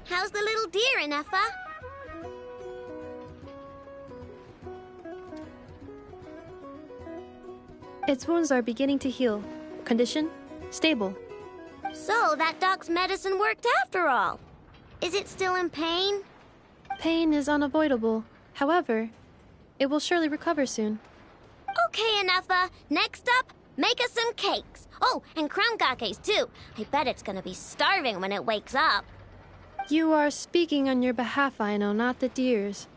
How's the little deer, Ineffa? Its wounds are beginning to heal. Condition? Stable. So that dog's medicine worked after all. Is it still in pain? Pain is unavoidable. However, it will surely recover soon. Okay, Ineffa. Next up, make us some cakes. Oh, and crown gakes too. I bet it's gonna be starving when it wakes up. You are speaking on your behalf, Aino, not the deer's.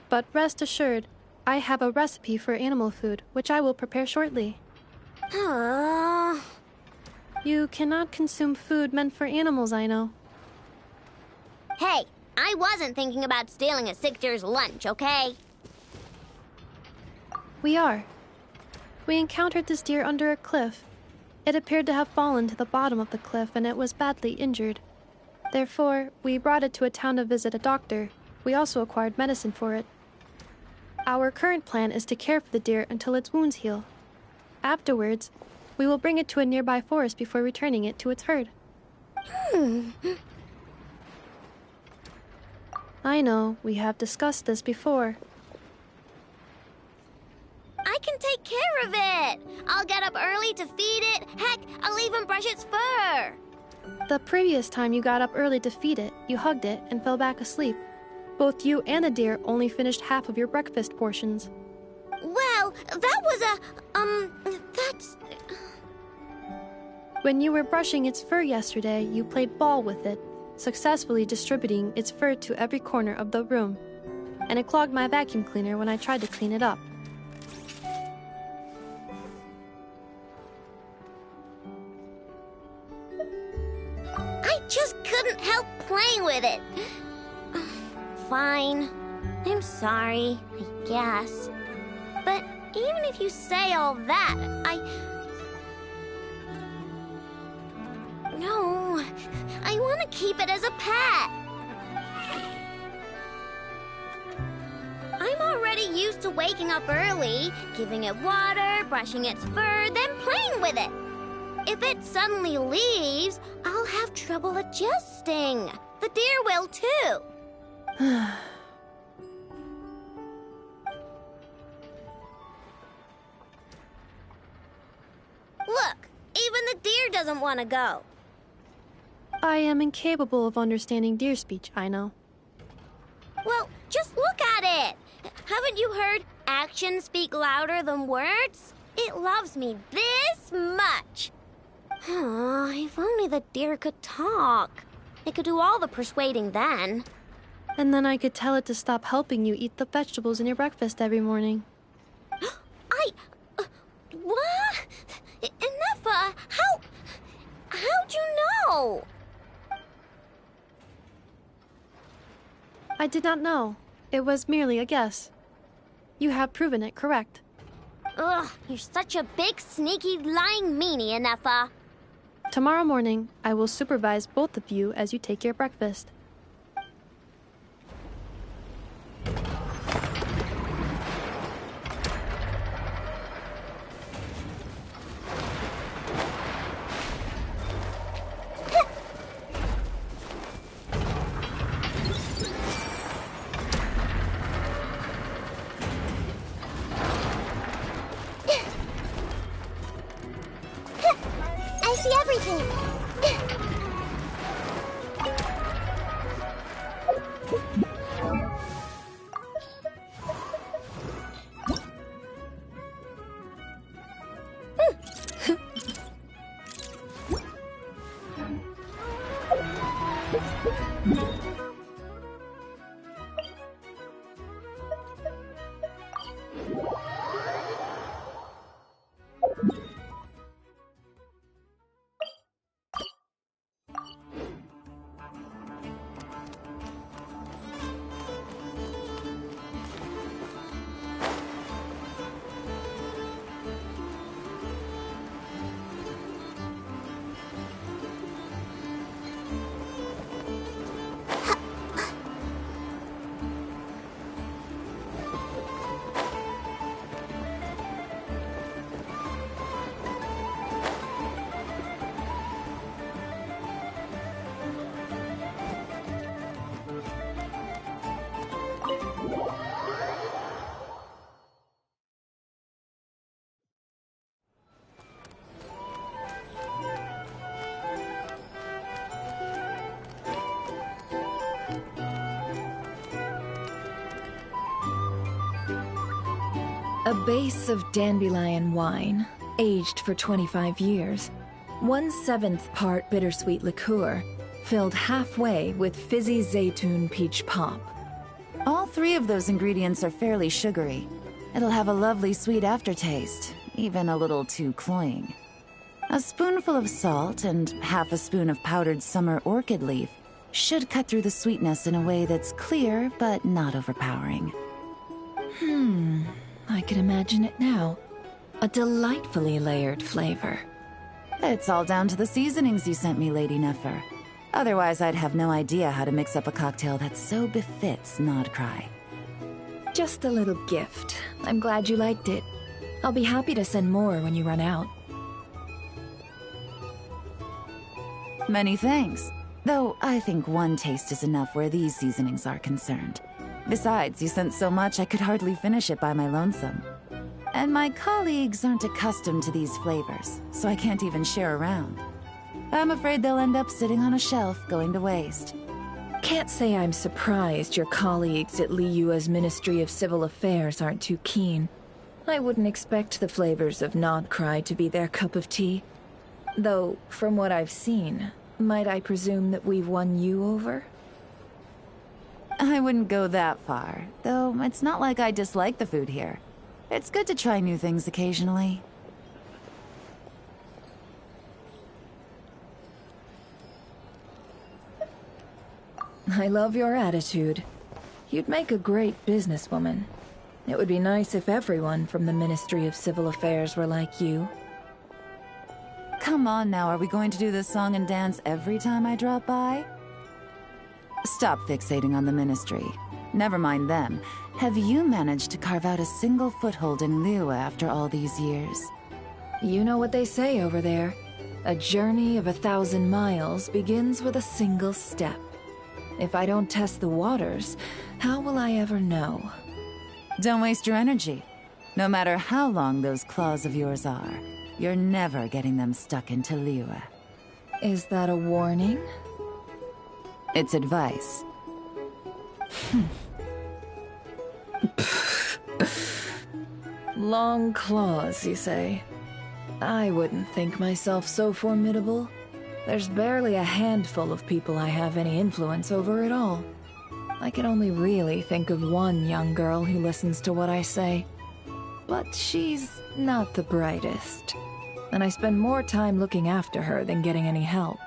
But rest assured, I have a recipe for animal food, which I will prepare shortly. You cannot consume food meant for animals, Aino. Hey, I wasn't thinking about stealing a sick deer's lunch, okay? We are. We encountered this deer under a cliff. It appeared to have fallen to the bottom of the cliff, and it was badly injured. Therefore, we brought it to a town to visit a doctor. We also acquired medicine for it. Our current plan is to care for the deer until its wounds heal. Afterwards, we will bring it to a nearby forest before returning it to its herd. I know, we have discussed this before. I can take care of it. I'll get up early to feed it. Heck, I'll even brush its fur. The previous time you got up early to feed it, you hugged it and fell back asleep. Both you and the deer only finished half of your breakfast portions. Well, that was that's... When you were brushing its fur yesterday, you played ball with it, successfully distributing its fur to every corner of the room. And it clogged my vacuum cleaner when I tried to clean it up. I just couldn't help playing with it. Fine. I'm sorry, I guess. But even if you say all that, No, I want to keep it as a pet. I'm already used to waking up early, giving it water, brushing its fur, then playing with it. If it suddenly leaves, I'll have trouble adjusting. The deer will too. Look, even the deer doesn't want to go. I am incapable of understanding deer speech, I know. Well, just look at it. Haven't you heard actions speak louder than words? It loves me this much. If only the deer could talk. It could do all the persuading then. And then I could tell it to stop helping you eat the vegetables in your breakfast every morning. What? Ineffa, how'd you know? I did not know. It was merely a guess. You have proven it correct. Ugh, you're such a big, sneaky, lying meanie, Ineffa. Tomorrow morning, I will supervise both of you as you take your breakfast. I see everything. A base of dandelion wine, aged for 25 years. 1/7 part bittersweet liqueur, filled halfway with fizzy zaytun peach pop. All 3 of those ingredients are fairly sugary. It'll have a lovely sweet aftertaste, even a little too cloying. A spoonful of salt and half a spoon of powdered summer orchid leaf should cut through the sweetness in a way that's clear but not overpowering. I can imagine it now. A delightfully layered flavor. It's all down to the seasonings you sent me, Lady Nefer. Otherwise, I'd have no idea how to mix up a cocktail that so befits Nodcry. Just a little gift. I'm glad you liked it. I'll be happy to send more when you run out. Many thanks. Though I think 1 taste is enough where these seasonings are concerned. Besides, you sent so much I could hardly finish it by my lonesome. And my colleagues aren't accustomed to these flavors, so I can't even share around. I'm afraid they'll end up sitting on a shelf, going to waste. Can't say I'm surprised your colleagues at Liyue's Ministry of Civil Affairs aren't too keen. I wouldn't expect the flavors of Nodcry to be their cup of tea. Though, from what I've seen, might I presume that we've won you over? I wouldn't go that far, though it's not like I dislike the food here. It's good to try new things occasionally. I love your attitude. You'd make a great businesswoman. It would be nice if everyone from the Ministry of Civil Affairs were like you. Come on now, are we going to do this song and dance every time I drop by? Stop fixating on the Ministry. Never mind them. Have you managed to carve out a single foothold in Liyue after all these years? You know what they say over there. A journey of 1,000 miles begins with a single step. If I don't test the waters, how will I ever know? Don't waste your energy. No matter how long those claws of yours are, you're never getting them stuck into Liyue. Is that a warning? It's advice. Long claws, you say? I wouldn't think myself so formidable. There's barely a handful of people I have any influence over at all. I can only really think of one young girl who listens to what I say. But she's not the brightest. And I spend more time looking after her than getting any help.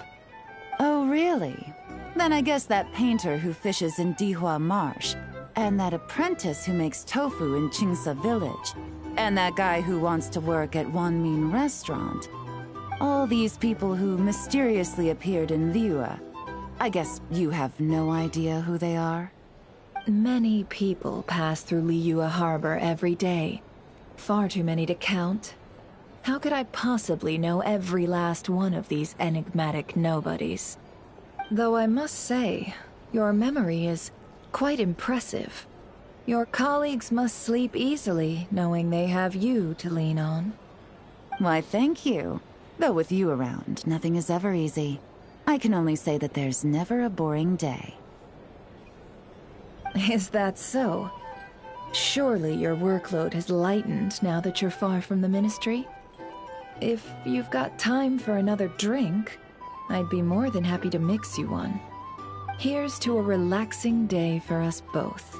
Oh, really? Then I guess that painter who fishes in Dihua Marsh, and that apprentice who makes tofu in Qingsa Village, and that guy who wants to work at Wanmin Restaurant. All these people who mysteriously appeared in Liyue. I guess you have no idea who they are? Many people pass through Liyue Harbor every day. Far too many to count. How could I possibly know every last one of these enigmatic nobodies? Though I must say, your memory is quite impressive. Your colleagues must sleep easily, knowing they have you to lean on. Why, thank you. Though with you around, nothing is ever easy. I can only say that there's never a boring day. Is that so? Surely your workload has lightened now that you're far from the Ministry? If you've got time for another drink, I'd be more than happy to mix you one. Here's to a relaxing day for us both.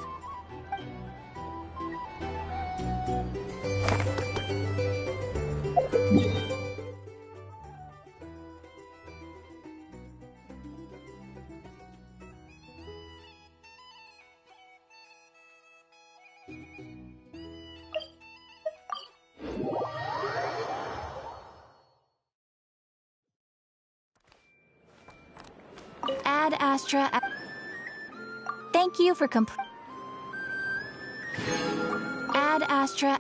Ad Astra. Thank you for Ad Astra.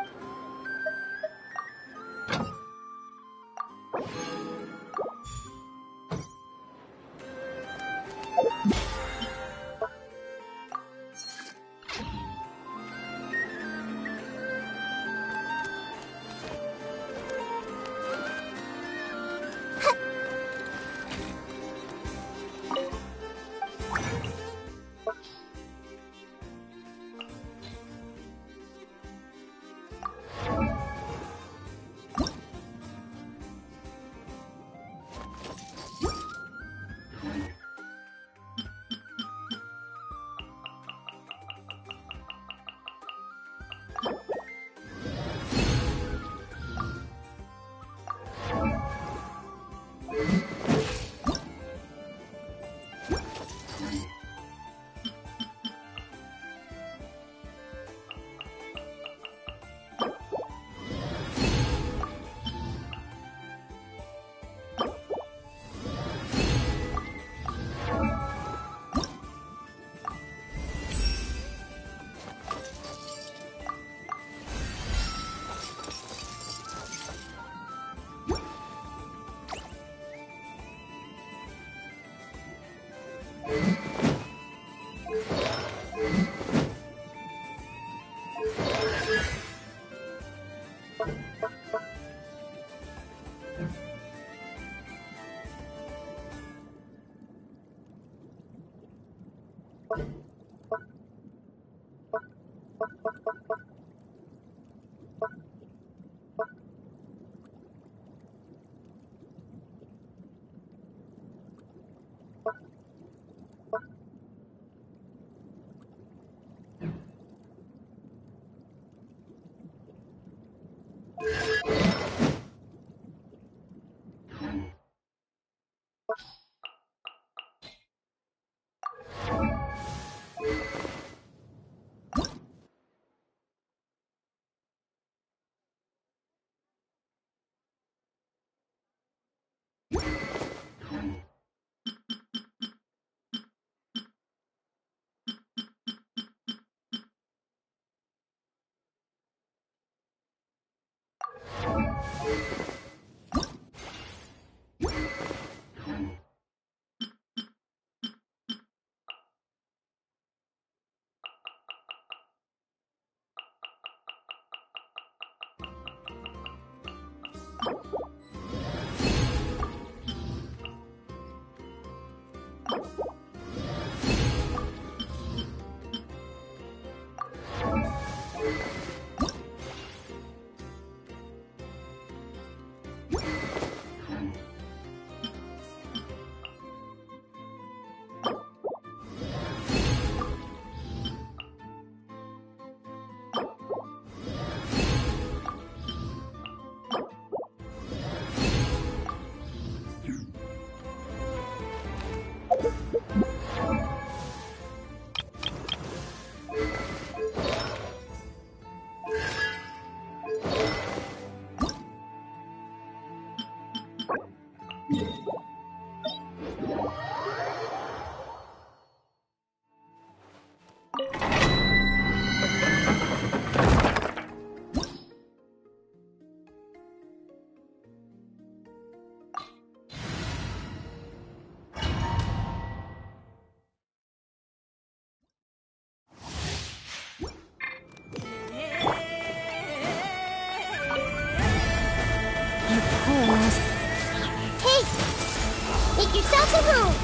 Hey! Make yourself a room!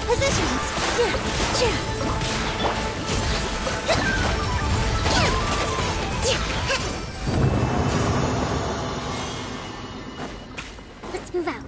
Positions! Let's move out.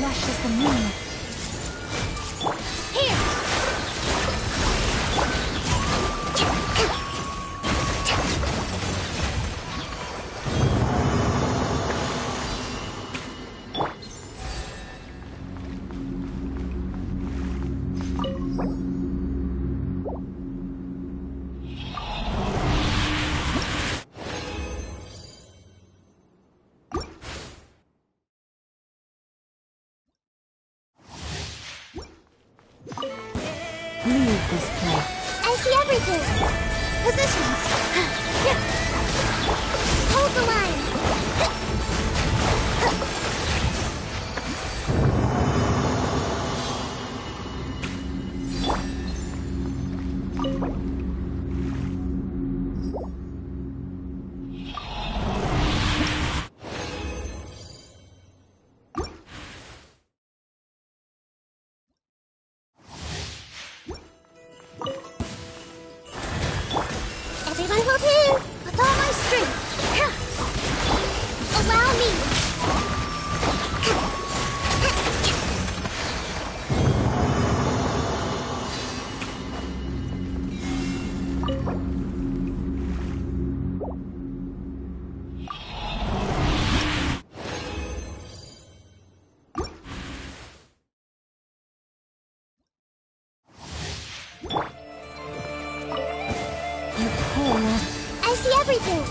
Lush as the moon. Leave this place. I see everything. Positions. Hold the line. Everyone hold hands with all my strength. Allow me. I see everything.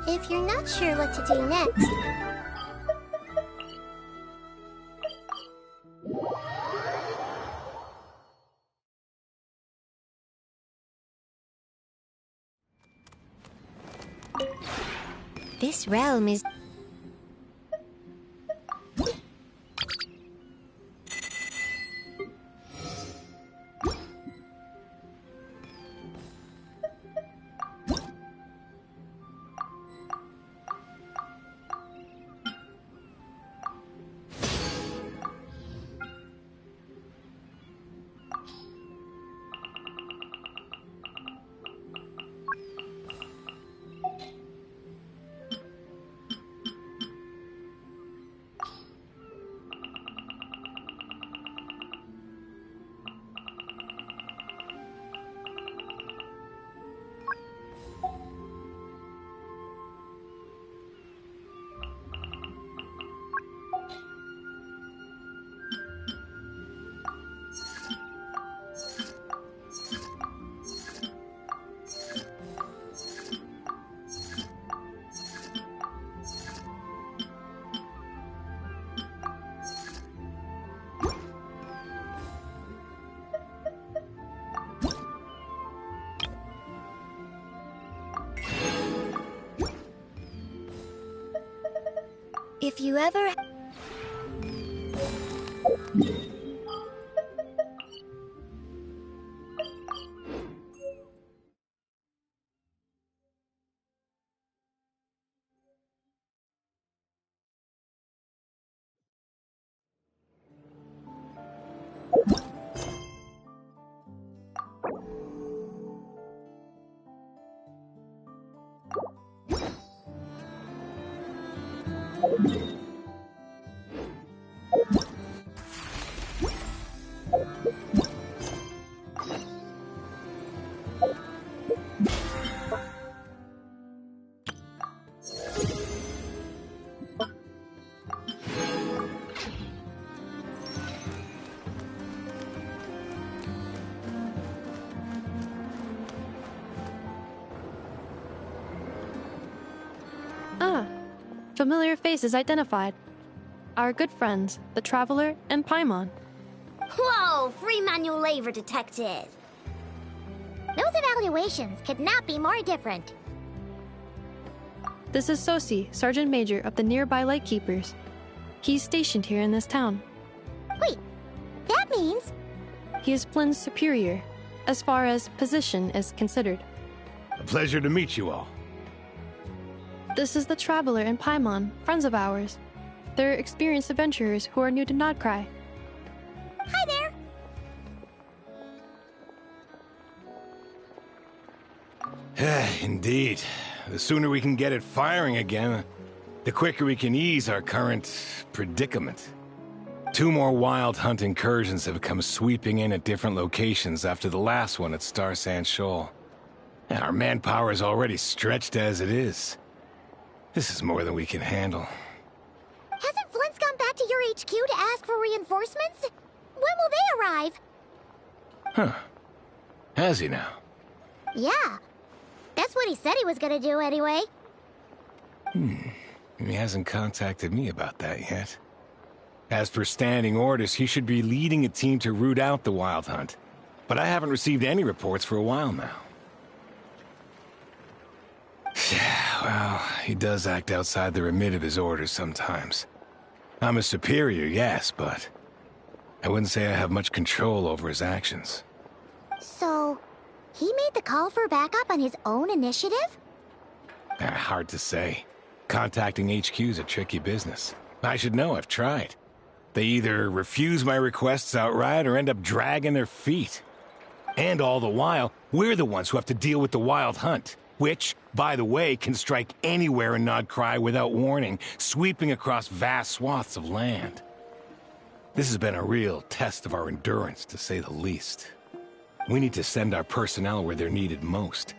If you're not sure what to do next... This realm is... If you ever... Ah, familiar faces identified. Our good friends, the Traveler and Paimon. Whoa! Free manual labor detected! Those evaluations could not be more different. This is Sosi, Sergeant Major of the nearby Lightkeepers. He's stationed here in this town. Wait, that means... He is Flynn's superior, as far as position is considered. A pleasure to meet you all. This is the Traveler and Paimon, friends of ours. They're experienced adventurers who are new to Nodcry. Hi there! Indeed. The sooner we can get it firing again, the quicker we can ease our current predicament. 2 more wild hunt incursions have come sweeping in at different locations after the last one at Star Sand Shoal. And our manpower is already stretched as it is. This is more than we can handle. Hasn't Flint's gone back HQ to ask for reinforcements? When will they arrive? Huh. Has he now? Yeah. That's what he said he was gonna do anyway. He hasn't contacted me about that yet. As per standing orders, he should be leading a team to root out the Wild Hunt. But I haven't received any reports for a while now. Well, he does act outside the remit of his orders sometimes. I'm a superior, yes, but I wouldn't say I have much control over his actions. So, he made the call for backup on his own initiative? Hard to say. Contacting HQ's a tricky business. I should know, I've tried. They either refuse my requests outright or end up dragging their feet. And all the while, we're the ones who have to deal with the Wild Hunt, which, by the way, can strike anywhere in Nodcry without warning, sweeping across vast swaths of land. This has been a real test of our endurance, to say the least. We need to send our personnel where they're needed most.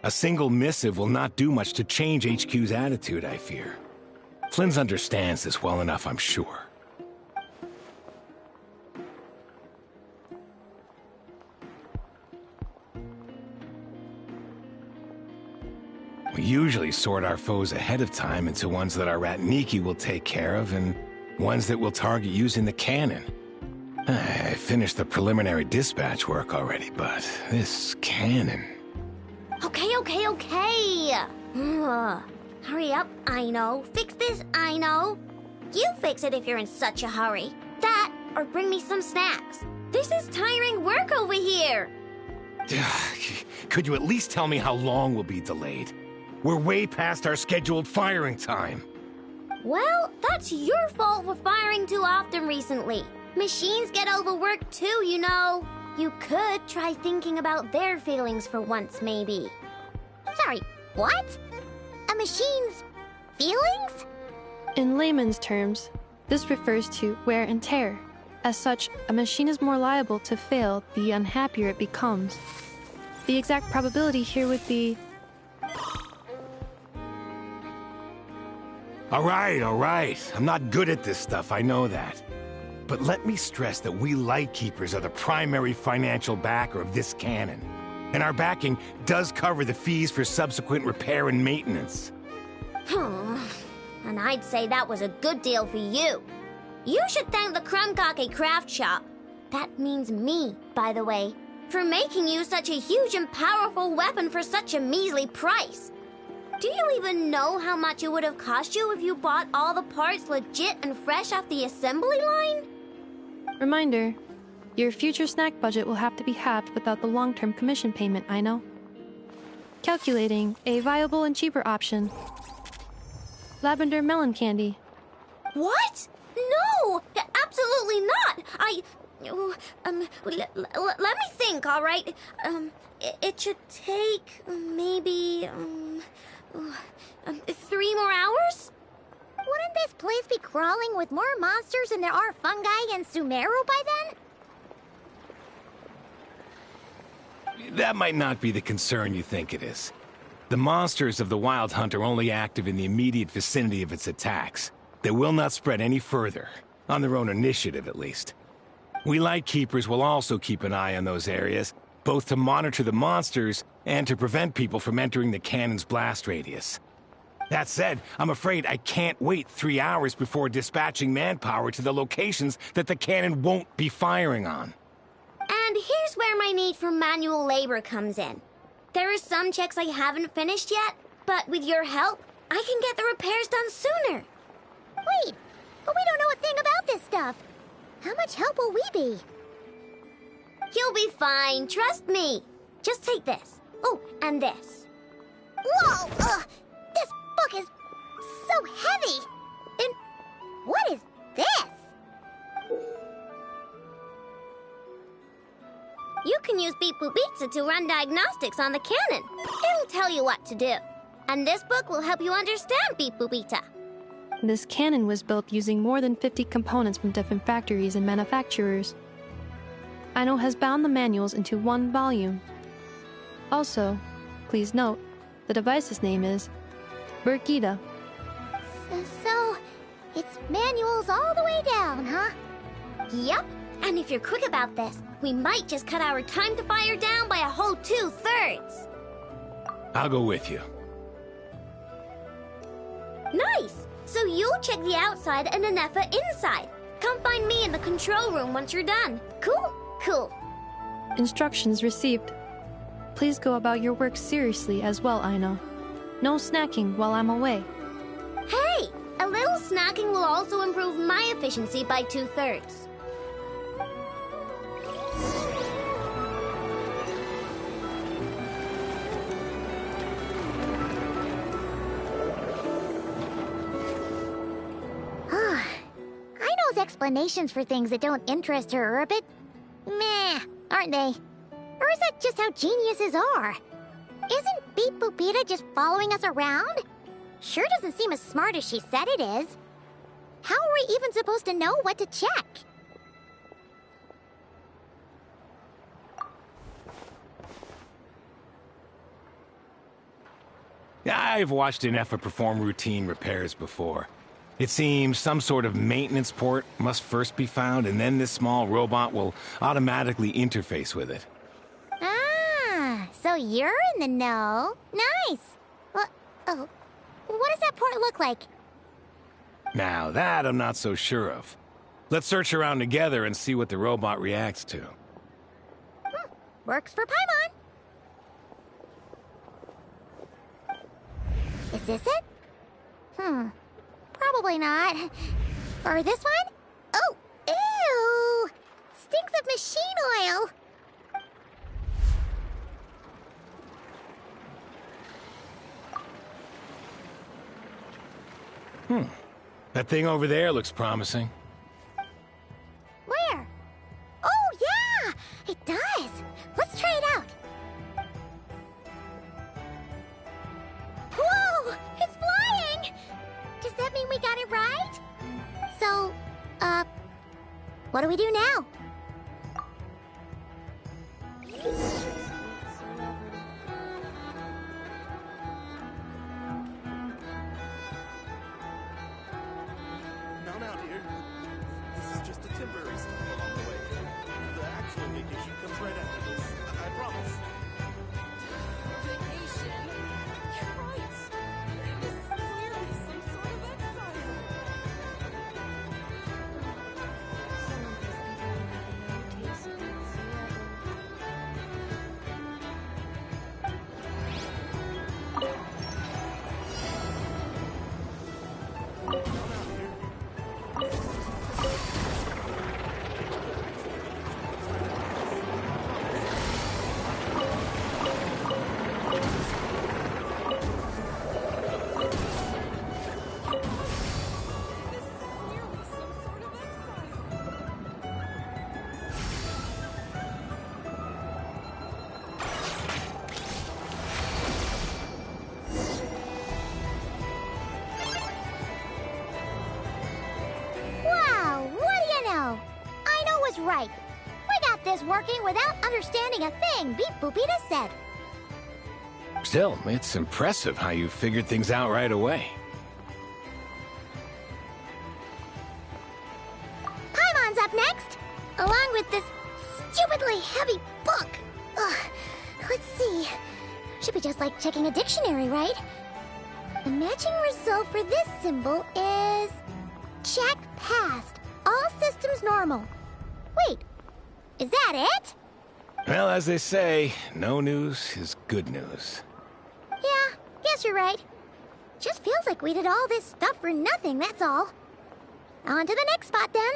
A single missive will not do much to change HQ's attitude, I fear. Flynn's understands this well enough, I'm sure. We usually sort our foes ahead of time into ones that our Ratniki will take care of and ones that we'll target using the cannon. I finished the preliminary dispatch work already, but this cannon... Okay. Hurry up, I know. Fix this, I know. You fix it if you're in such a hurry. That, or bring me some snacks. This is tiring work over here. Could you at least tell me how long we'll be delayed? We're way past our scheduled firing time. Well, that's your fault for firing too often recently. Machines get overworked too, you know. You could try thinking about their feelings for once, maybe. Sorry, what? A machine's feelings? In layman's terms, this refers to wear and tear. As such, a machine is more liable to fail the unhappier it becomes. The exact probability here would be... All right. I'm not good at this stuff, I know that. But let me stress that we Lightkeepers are the primary financial backer of this cannon. And our backing does cover the fees for subsequent repair and maintenance. And I'd say that was a good deal for you. You should thank the Krumkake Craft Shop. That means me, by the way, for making you such a huge and powerful weapon for such a measly price. Do you even know how much it would have cost you if you bought all the parts legit and fresh off the assembly line? Reminder, your future snack budget will have to be halved without the long-term commission payment, I know. Calculating a viable and cheaper option. Lavender melon candy. What? No! Absolutely not! Let me think, all right? It should take maybe 3 more hours? Wouldn't this place be crawling with more monsters than there are fungi and Sumeru by then? That might not be the concern you think it is. The monsters of the Wild Hunt are only active in the immediate vicinity of its attacks. They will not spread any further, on their own initiative at least. We Lightkeepers will also keep an eye on those areas, both to monitor the monsters and to prevent people from entering the cannon's blast radius. That said, I'm afraid I can't wait 3 hours before dispatching manpower to the locations that the cannon won't be firing on. And here's where my need for manual labor comes in. There are some checks I haven't finished yet, but with your help, I can get the repairs done sooner. Wait, but we don't know a thing about this stuff. How much help will we be? You'll be fine, trust me. Just take this. Oh, and this. Whoa! This book is so heavy! And what is this? You can use Beep Boop Pizza to run diagnostics on the cannon. It'll tell you what to do. And this book will help you understand Beep Boop Pizza. This cannon was built using more than 50 components from different factories and manufacturers. Aino has bound the manuals into one volume. Also, please note, the device's name is Burkita. So, It's manuals all the way down, huh? Yup. And if you're quick about this, we might just cut our time to fire down by a whole 2/3. I'll go with you. Nice! So you'll check the outside and Anefa inside. Come find me in the control room once you're done. Cool? Cool. Instructions received. Please go about your work seriously as well, Aino. No snacking while I'm away. Hey! A little snacking will also improve my efficiency by 2/3. Aino's explanations for things that don't interest her are a bit meh, aren't they? Or is that just how geniuses are? Isn't Beep Boopita just following us around? Sure doesn't seem as smart as she said it is. How are we even supposed to know what to check? I've watched Anefa perform routine repairs before. It seems some sort of maintenance port must first be found, and then this small robot will automatically interface with it. Ah, so you're in the know. Nice. What does that port look like? Now that I'm not so sure of. Let's search around together and see what the robot reacts to. Works for Paimon. Is this it? Probably not. Or this one? Oh, ew! Stinks of machine oil. That thing over there looks promising. Where? Oh, yeah! It does. Let's try it out. Whoa! It's flying! Does that mean we got it right? So, what do we do now? Now, dear. This is just a temporary stop along the way. The actual vacation comes right after this. I promise. Vacation? You're right. This is clearly some sort of exile. Some of these people have no taste whatsoever. This is clearly some sort of exile. Wow, what do you know? Aino was right. We got this working without understanding a thing Beep Boopita said. Still, it's impressive how you figured things out right away. Paimon's up next, along with this stupidly heavy book. Ugh, let's see. Should be just like checking a dictionary, right? The matching result for this symbol is... check passed. All systems normal. Wait, is that it? Well, as they say, no news is good news. Yeah, guess you're right. Just feels like we did all this stuff for nothing, that's all. On to the next spot, then.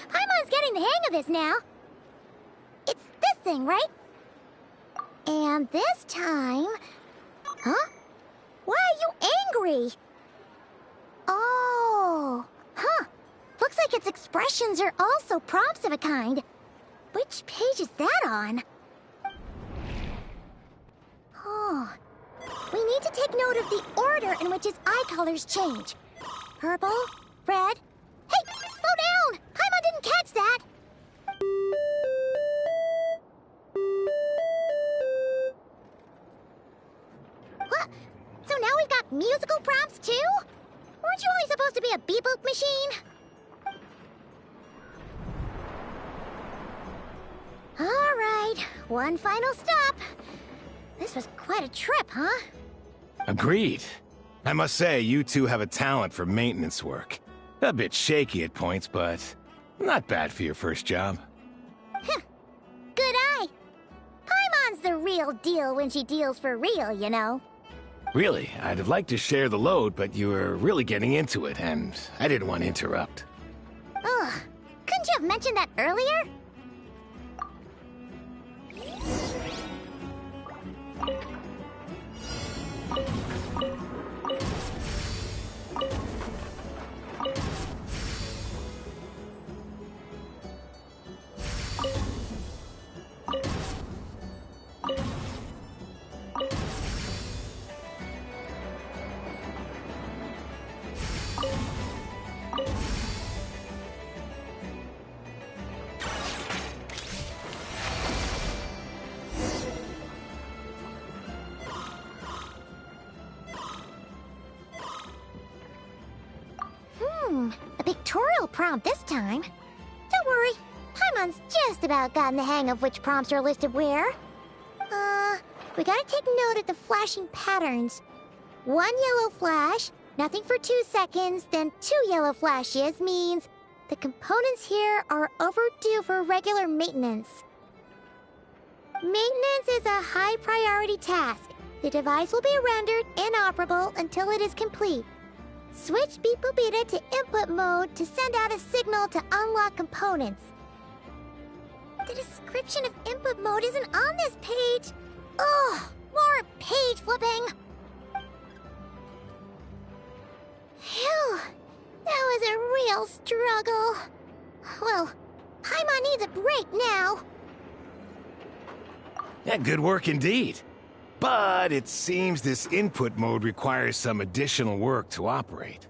Paimon's getting the hang of this now. It's this thing, right? And this time... Huh? Why are you angry? Oh, huh. Looks like its expressions are also prompts of a kind. Which page is that on? Oh. We need to take note of the order in which its eye colors change. Purple? Red? Hey, slow down! Paimon didn't catch that! What? So now we've got musical prompts too? Weren't you only supposed to be a beep-boop machine? Alright, one final stop. This was quite a trip, huh? Agreed. I must say, you two have a talent for maintenance work. A bit shaky at points, but not bad for your first job. Huh. Good eye. Paimon's the real deal when she deals for real, you know. Really, I'd have liked to share the load, but you were really getting into it, and I didn't want to interrupt. Ugh. Couldn't you have mentioned that earlier? A pictorial prompt this time. Don't worry, Paimon's just about gotten the hang of which prompts are listed where. We gotta take note of the flashing patterns. 1 yellow flash, nothing for 2 seconds, then 2 yellow flashes means the components here are overdue for regular maintenance. Maintenance is a high priority task. The device will be rendered inoperable until it is complete. Switch Beep Boopita to input mode to send out a signal to unlock components. The description of input mode isn't on this page. Ugh, more page flipping. Phew, that was a real struggle. Well, Paimon needs a break now. Yeah, good work indeed. But it seems this input mode requires some additional work to operate.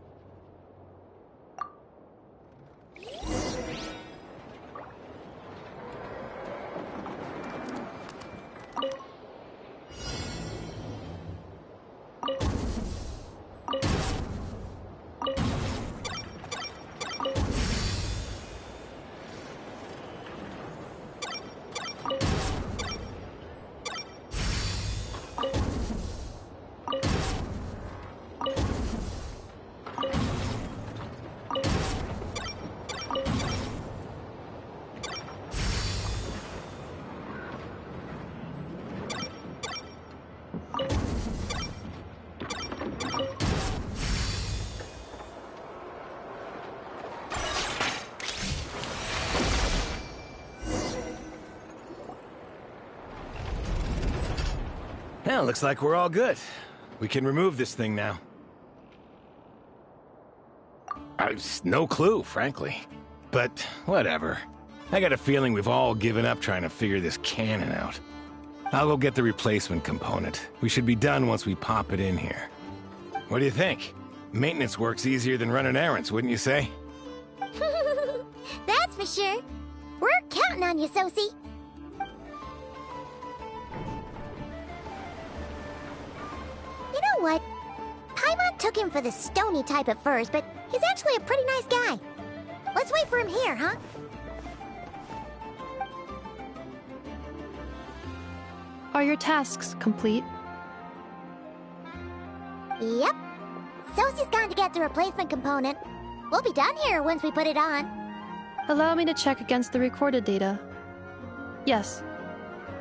Well, looks like we're all good. We can remove this thing now. I've no clue, frankly. But whatever. I got a feeling we've all given up trying to figure this cannon out. I'll go get the replacement component. We should be done once we pop it in here. What do you think? Maintenance work's easier than running errands, wouldn't you say? That's for sure. We're counting on you, Sosie. You know what? Paimon took him for the stony type at first, but he's actually a pretty nice guy. Let's wait for him here, huh? Are your tasks complete? Yep. Sosie's gone to get the replacement component. We'll be done here once we put it on. Allow me to check against the recorded data. Yes.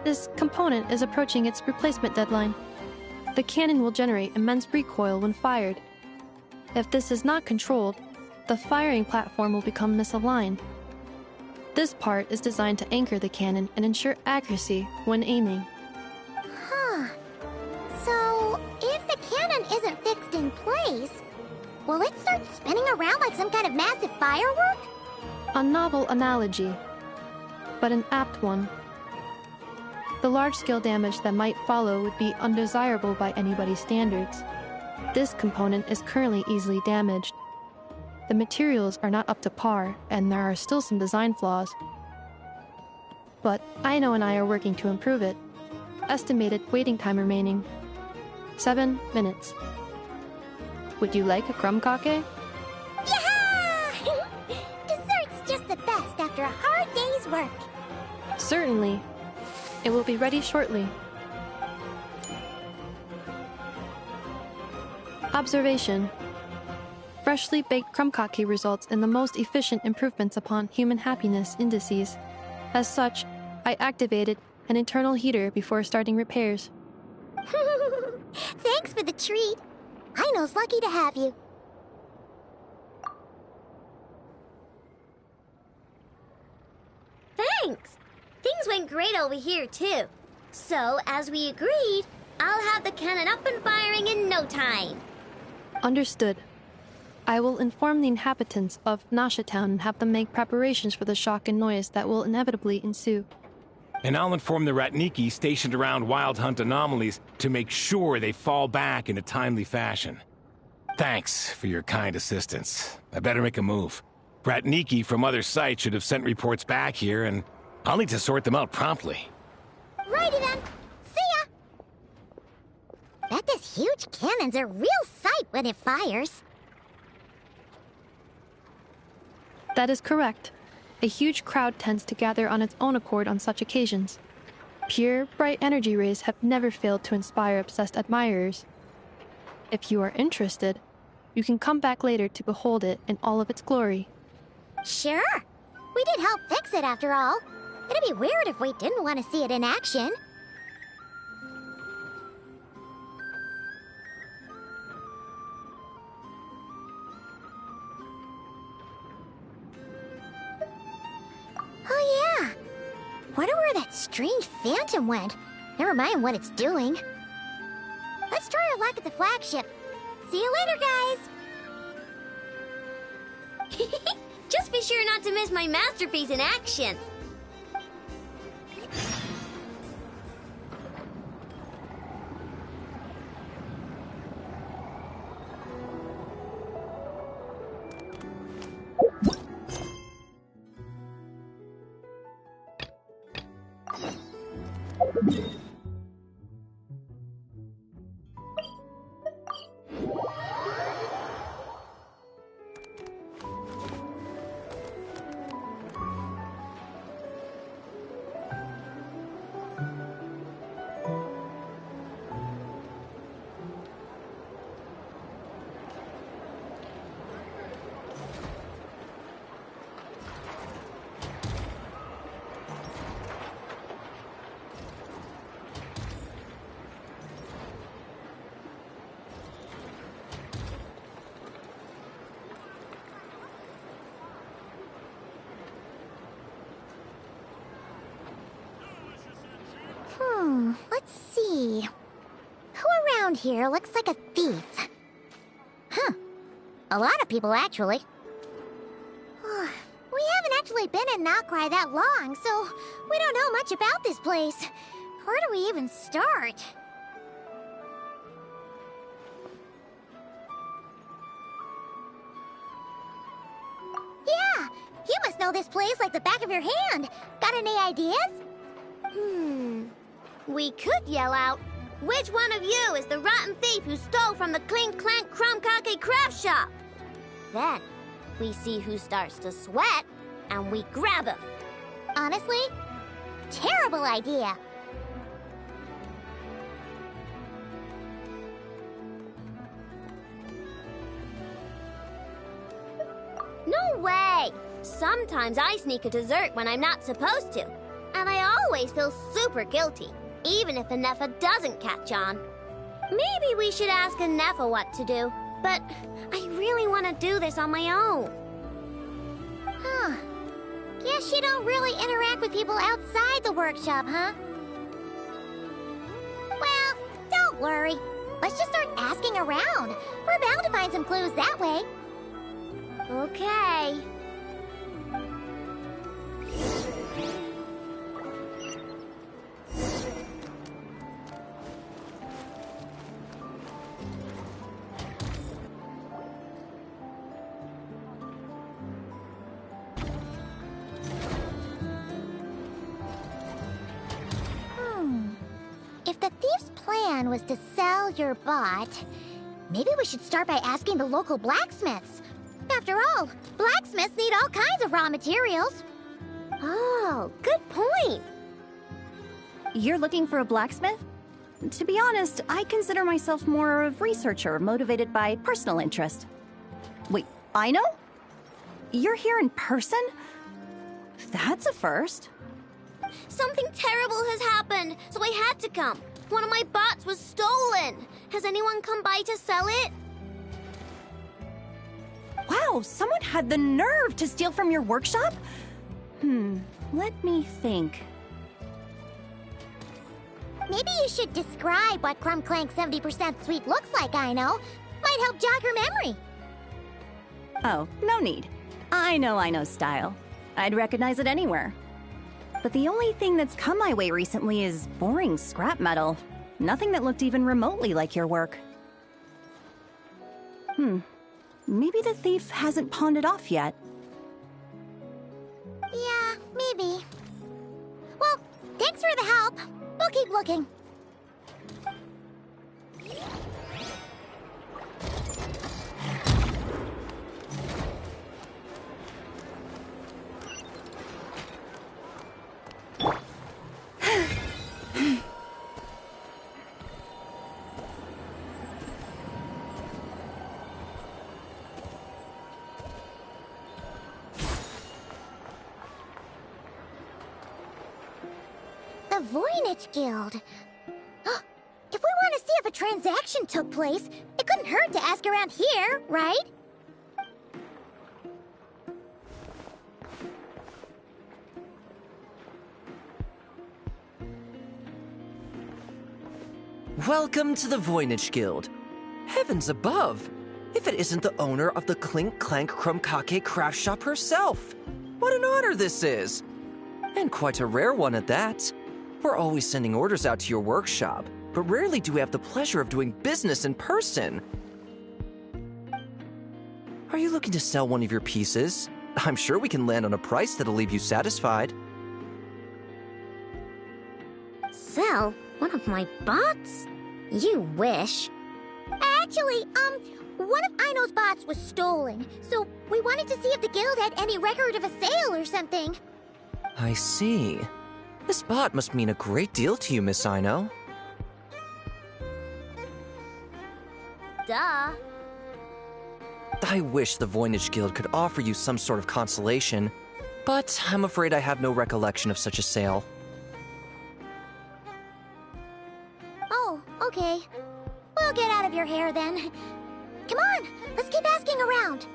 This component is approaching its replacement deadline. The cannon will generate immense recoil when fired. If this is not controlled, the firing platform will become misaligned. This part is designed to anchor the cannon and ensure accuracy when aiming. Huh. So, if the cannon isn't fixed in place, will it start spinning around like some kind of massive firework? A novel analogy, but an apt one. The large-scale damage that might follow would be undesirable by anybody's standards. This component is currently easily damaged. The materials are not up to par, and there are still some design flaws. But Aino and I are working to improve it. Estimated waiting time remaining 7 minutes. Would you like a crumb cake? Yeah! Dessert's just the best after a hard day's work. Certainly. It will be ready shortly. Observation. Freshly baked crumb cake results in the most efficient improvements upon human happiness indices. As such, I activated an internal heater before starting repairs. Thanks for the treat. Aino's lucky to have you. Thanks. Things went great over here, too. So, as we agreed, I'll have the cannon up and firing in no time. Understood. I will inform the inhabitants of Nasha Town and have them make preparations for the shock and noise that will inevitably ensue. And I'll inform the Ratniki stationed around Wild Hunt anomalies to make sure they fall back in a timely fashion. Thanks for your kind assistance. I better make a move. Ratniki from other sites should have sent reports back here, and I'll need to sort them out promptly. Righty then. See ya! Bet this huge cannon's a real sight when it fires. That is correct. A huge crowd tends to gather on its own accord on such occasions. Pure, bright energy rays have never failed to inspire obsessed admirers. If you are interested, you can come back later to behold it in all of its glory. Sure. We did help fix it after all. It'd be weird if we didn't want to see it in action. Oh yeah. Wonder where that strange phantom went. Never mind what it's doing. Let's try our luck at the flagship. See you later, guys. Just be sure not to miss my masterpiece in action. Let's see. Who around here looks like a thief? Huh. A lot of people, actually. We haven't actually been in Nalcry that long, so we don't know much about this place. Where do we even start? Yeah, you must know this place like the back of your hand. Got any ideas? We could yell out, which one of you is the rotten thief who stole from the Clink Clank Crumb-Kake craft shop? Then, we see who starts to sweat, and we grab him. Honestly, terrible idea. No way! Sometimes I sneak a dessert when I'm not supposed to, and I always feel super guilty, even if a Neffa doesn't catch on. Maybe we should ask a Neffa what to do, but I really want to do this on my own. Huh. Guess you don't really interact with people outside the workshop, huh? Well, don't worry. Let's just start asking around. We're bound to find some clues that way. Okay. If the thief's plan was to sell your bot, maybe we should start by asking the local blacksmiths. After all, blacksmiths need all kinds of raw materials. Oh, good point. You're looking for a blacksmith? To be honest, I consider myself more of a researcher motivated by personal interest. Wait, I know? You're here in person? That's a first. Something terrible has happened, so I had to come. One of my bots was stolen. Has anyone come by to sell it? Wow, someone had the nerve to steal from your workshop? Let me think. Maybe you should describe what Crumb Clank 70% sweet looks like, I know. Might help jog her memory. Oh, no need. I know style. I'd recognize it anywhere. But the only thing that's come my way recently is boring scrap metal. Nothing that looked even remotely like your work. Maybe the thief hasn't pawned it off yet. Yeah, maybe. Well, thanks for the help. We'll keep looking. The Voynich Guild. If we want to see if a transaction took place, it couldn't hurt to ask around here, right? Welcome to the Voynich Guild. Heavens above! If it isn't the owner of the Clink Clank Krumkake craft shop herself! What an honor this is! And quite a rare one at that. We're always sending orders out to your workshop, but rarely do we have the pleasure of doing business in person. Are you looking to sell one of your pieces? I'm sure we can land on a price that'll leave you satisfied. Sell one of my bots? You wish. Actually, one of Aino's bots was stolen, so we wanted to see if the guild had any record of a sale or something. I see. This bot must mean a great deal to you, Miss Aino. Duh. I wish the Voynich Guild could offer you some sort of consolation, but I'm afraid I have no recollection of such a sale. Oh, okay. We'll get out of your hair then. Come on, let's keep asking around.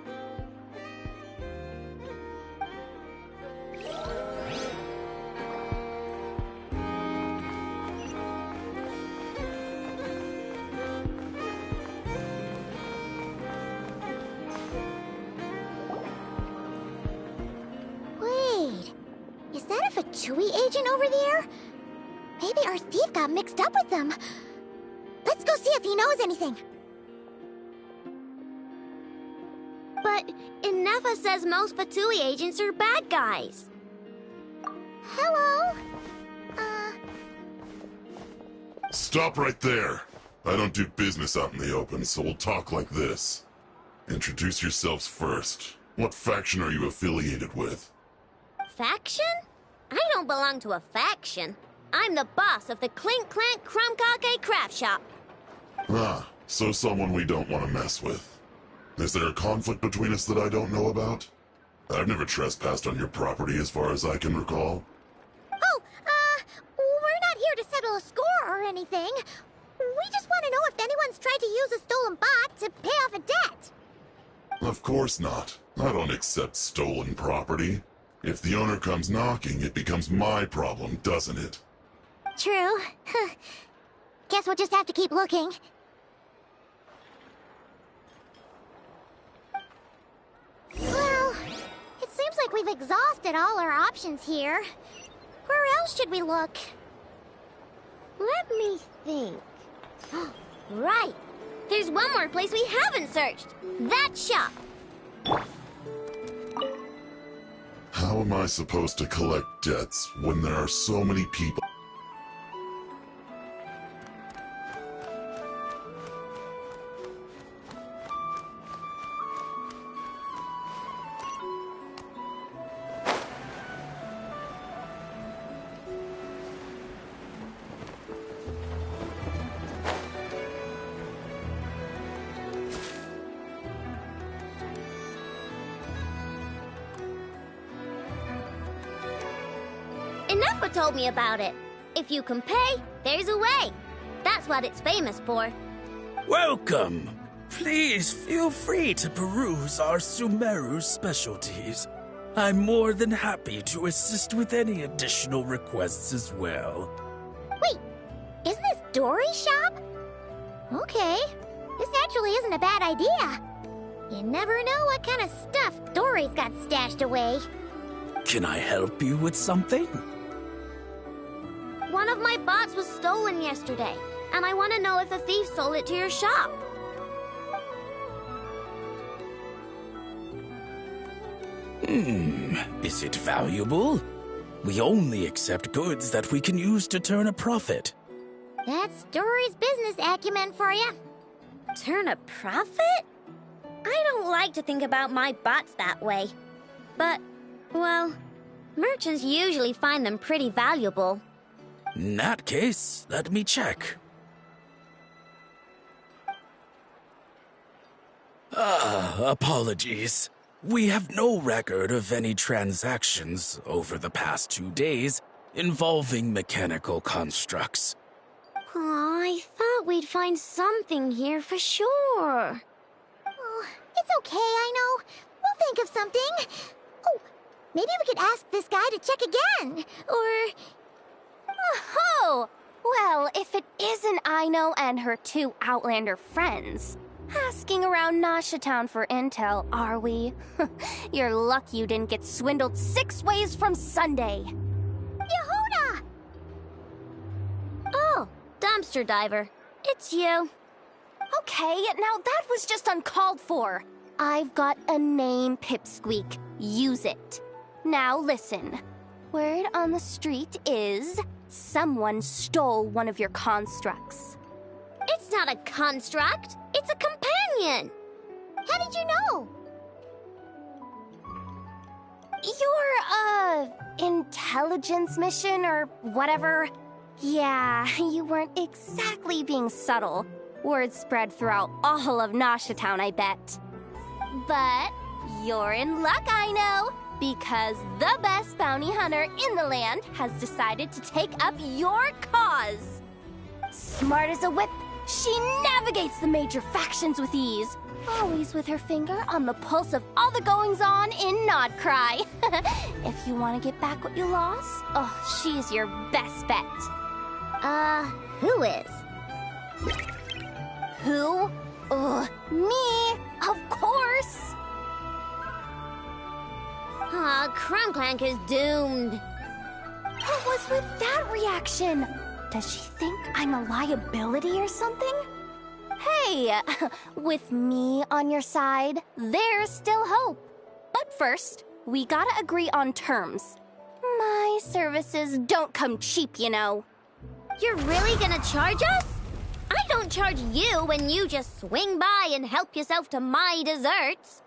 Wait, is that a Fatui agent over there? Maybe our thief got mixed up with them. Let's go see if he knows anything. But Inefa says most Fatui agents are bad guys. Hello? Stop right there. I don't do business out in the open, so we'll talk like this. Introduce yourselves first. What faction are you affiliated with? Faction? I don't belong to a faction. I'm the boss of the Clink Clank Krumkake craft shop. Ah, so someone we don't want to mess with. Is there a conflict between us that I don't know about? I've never trespassed on your property as far as I can recall. Oh, we're not here to settle a score or anything. We just want to know if anyone's tried to use a stolen bot to pay off a debt. Of course not. I don't accept stolen property. If the owner comes knocking, it becomes my problem, doesn't it? True. Guess we'll just have to keep looking. Well, it seems like we've exhausted all our options here. Where else should we look? Let me think. Right! There's one more place we haven't searched. That shop. How am I supposed to collect debts when there are so many people? Papa told me about it. If you can pay, there's a way. That's what it's famous for. Welcome! Please feel free to peruse our Sumeru specialties. I'm more than happy to assist with any additional requests as well. Wait, isn't this Dory's shop? Okay, this actually isn't a bad idea. You never know what kind of stuff Dory's got stashed away. Can I help you with something? One of my bots was stolen yesterday, and I want to know if the thief sold it to your shop. Is it valuable? We only accept goods that we can use to turn a profit. That's Dory's business acumen for you. Turn a profit? I don't like to think about my bots that way. But, well, merchants usually find them pretty valuable. In that case, let me check. Apologies. We have no record of any transactions over the past 2 days involving mechanical constructs. Aw, I thought we'd find something here for sure. Oh, it's okay, I know. We'll think of something. Oh, maybe we could ask this guy to check again. Or... Oh! Well, if it isn't Aino and her 2 Outlander friends. Asking around Nasha Town for intel, are we? You're lucky you didn't get swindled 6 ways from Sunday. Yehuda! Oh, dumpster diver. It's you. Okay, now that was just uncalled for. I've got a name, Pipsqueak. Use it. Now listen. Word on the street is someone stole one of your constructs. It's not a construct. It's a companion. How did you know? Your, intelligence mission or whatever? Yeah, you weren't exactly being subtle. Word spread throughout all of Nasha Town, I bet. But you're in luck, I know, because the best bounty hunter in the land has decided to take up your cause. Smart as a whip, she navigates the major factions with ease, always with her finger on the pulse of all the goings-on in Nodcry. If you want to get back what you lost, oh, she's your best bet. Who is? Who? Me, of course. Aw, Crumclank is doomed. What was with that reaction? Does she think I'm a liability or something? Hey, with me on your side, there's still hope. But first, we gotta agree on terms. My services don't come cheap, you know. You're really gonna charge us? I don't charge you when you just swing by and help yourself to my desserts.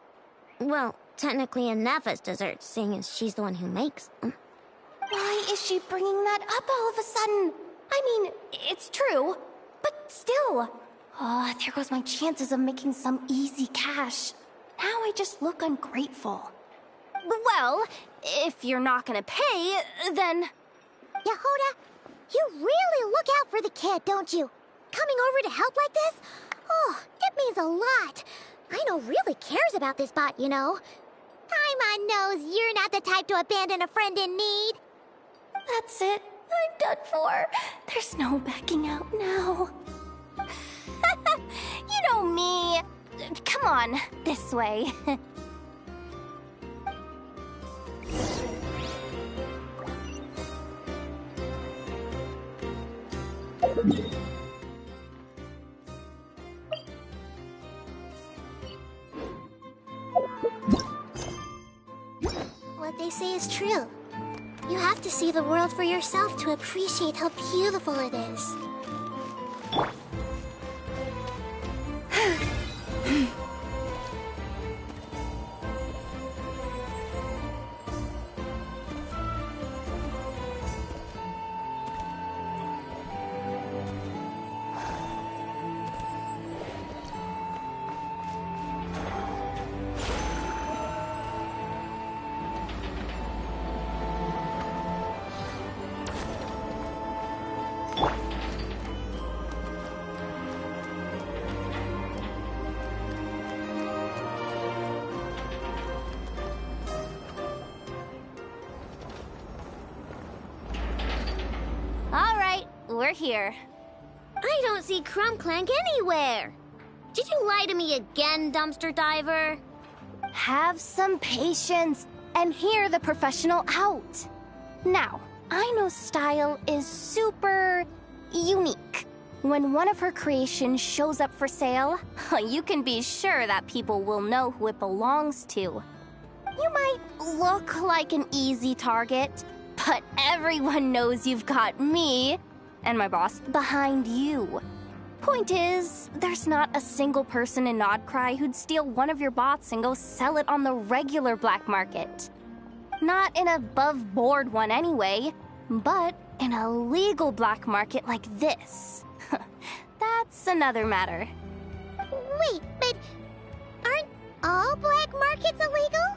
Well, technically Anafa's desserts, seeing as she's the one who makes them. Why is she bringing that up all of a sudden? I mean, it's true, but still. Oh, there goes my chances of making some easy cash. Now I just look ungrateful. Well, if you're not gonna pay, then... Yehuda, you really look out for the kid, don't you? Coming over to help like this? Oh, it means a lot. Aino really cares about this bot, you know. Paimon knows you're not the type to abandon a friend in need. That's it. I'm done for. There's no backing out now. You know me. Come on, this way. What they say is true. You have to see the world for yourself to appreciate how beautiful it is. All right, we're here. I don't see Crumb Clank anywhere. Did you lie to me again, dumpster diver? Have some patience and hear the professional out. Now, I know Style is super unique. When one of her creations shows up for sale, you can be sure that people will know who it belongs to. You might look like an easy target, but everyone knows you've got me and my boss behind you. Point is, there's not a single person in Nodcry who'd steal one of your bots and go sell it on the regular black market. Not an above-board one anyway, but in a legal black market like this. That's another matter. Wait, but aren't all black markets illegal?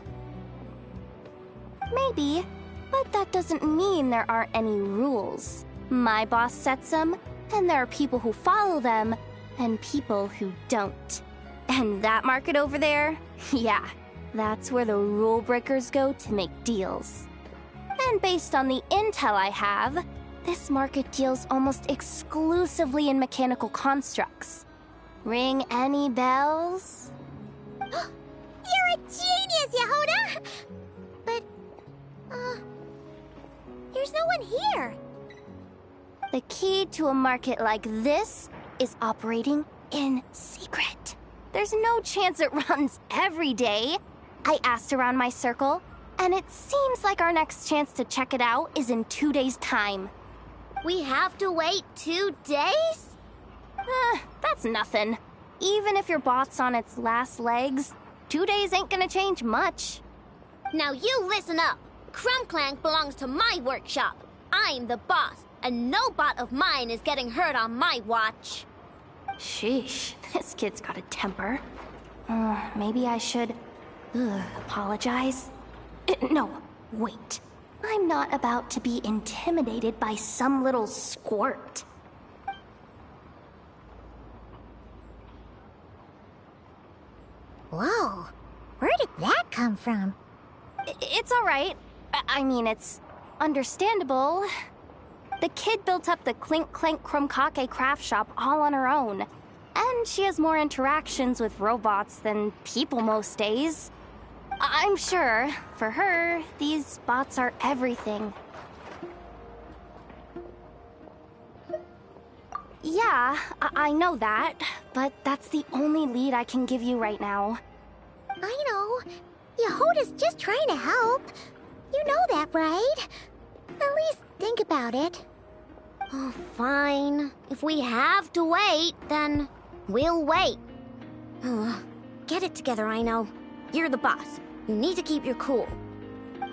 Maybe, but that doesn't mean there aren't any rules. My boss sets them, and there are people who follow them, and people who don't. And that market over there, yeah, that's where the rule breakers go to make deals. And based on the intel I have, this market deals almost exclusively in mechanical constructs. Ring any bells? You're a genius, Yehuda! But, there's no one here. The key to a market like this is operating in secret. There's no chance it runs every day. I asked around my circle, and it seems like our next chance to check it out is in 2 days' time. We have to wait 2 days? That's nothing. Even if your bot's on its last legs, 2 days ain't gonna change much. Now you listen up. Crumb Clank belongs to my workshop. I'm the boss, and no bot of mine is getting hurt on my watch. Sheesh, this kid's got a temper. Maybe I should apologize. No, wait. I'm not about to be intimidated by some little squirt. Whoa, where did that come from? It's all right. I mean, it's understandable. The kid built up the Clink Clank Krumkake craft shop all on her own. And she has more interactions with robots than people most days. I'm sure, for her, these bots are everything. Yeah, I know that, but that's the only lead I can give you right now. I know. Yehuda's just trying to help. You know that, right? At least think about it. Oh, fine. If we have to wait, then we'll wait. Get it together, I know. You're the boss. You need to keep your cool.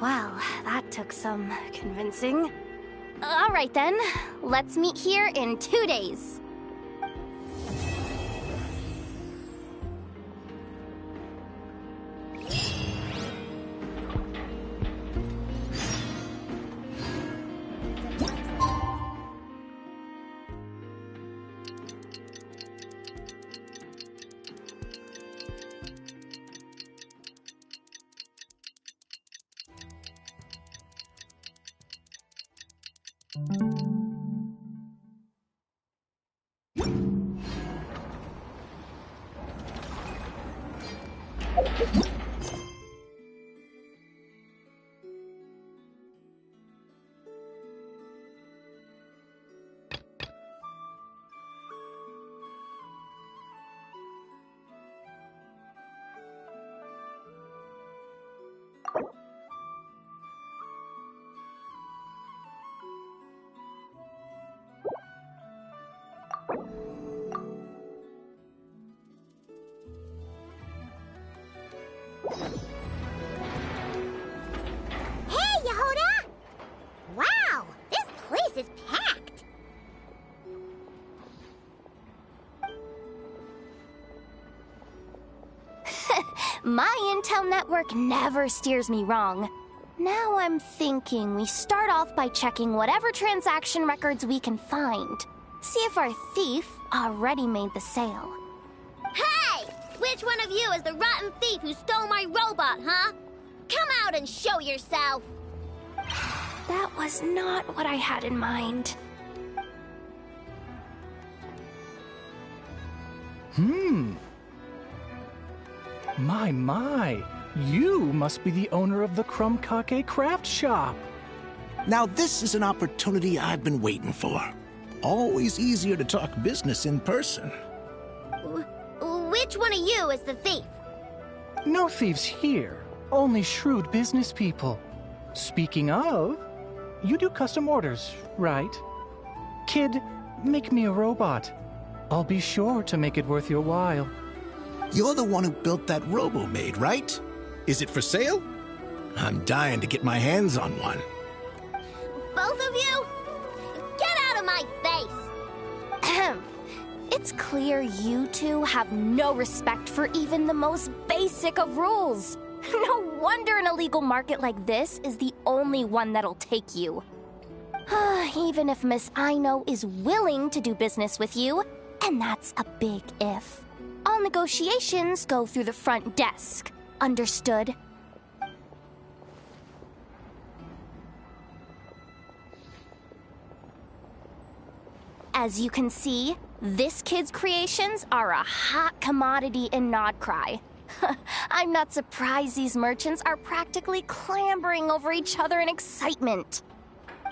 Well, that took some convincing. All right then, let's meet here in 2 days. Hey, Yehuda! Wow, this place is packed. My intel network never steers me wrong. Now I'm thinking we start off by checking whatever transaction records we can find. See if our thief already made the sale. Hey! Which one of you is the rotten thief who stole my robot, huh? Come out and show yourself! That was not what I had in mind. My. You must be the owner of the Crumb Kake craft shop. Now this is an opportunity I've been waiting for. Always easier to talk business in person. Which one of you is the thief? No thieves here. Only shrewd business people. Speaking of, you do custom orders, right? Kid, make me a robot. I'll be sure to make it worth your while. You're the one who built that robo-maid, right? Is it for sale? I'm dying to get my hands on one. Both of you? Get out of my face! It's clear you two have no respect for even the most basic of rules. No wonder an illegal market like this is the only one that'll take you. Even if Miss Aino is willing to do business with you, and that's a big if. All negotiations go through the front desk. Understood? As you can see, this kid's creations are a hot commodity in Nodcry. I'm not surprised these merchants are practically clambering over each other in excitement.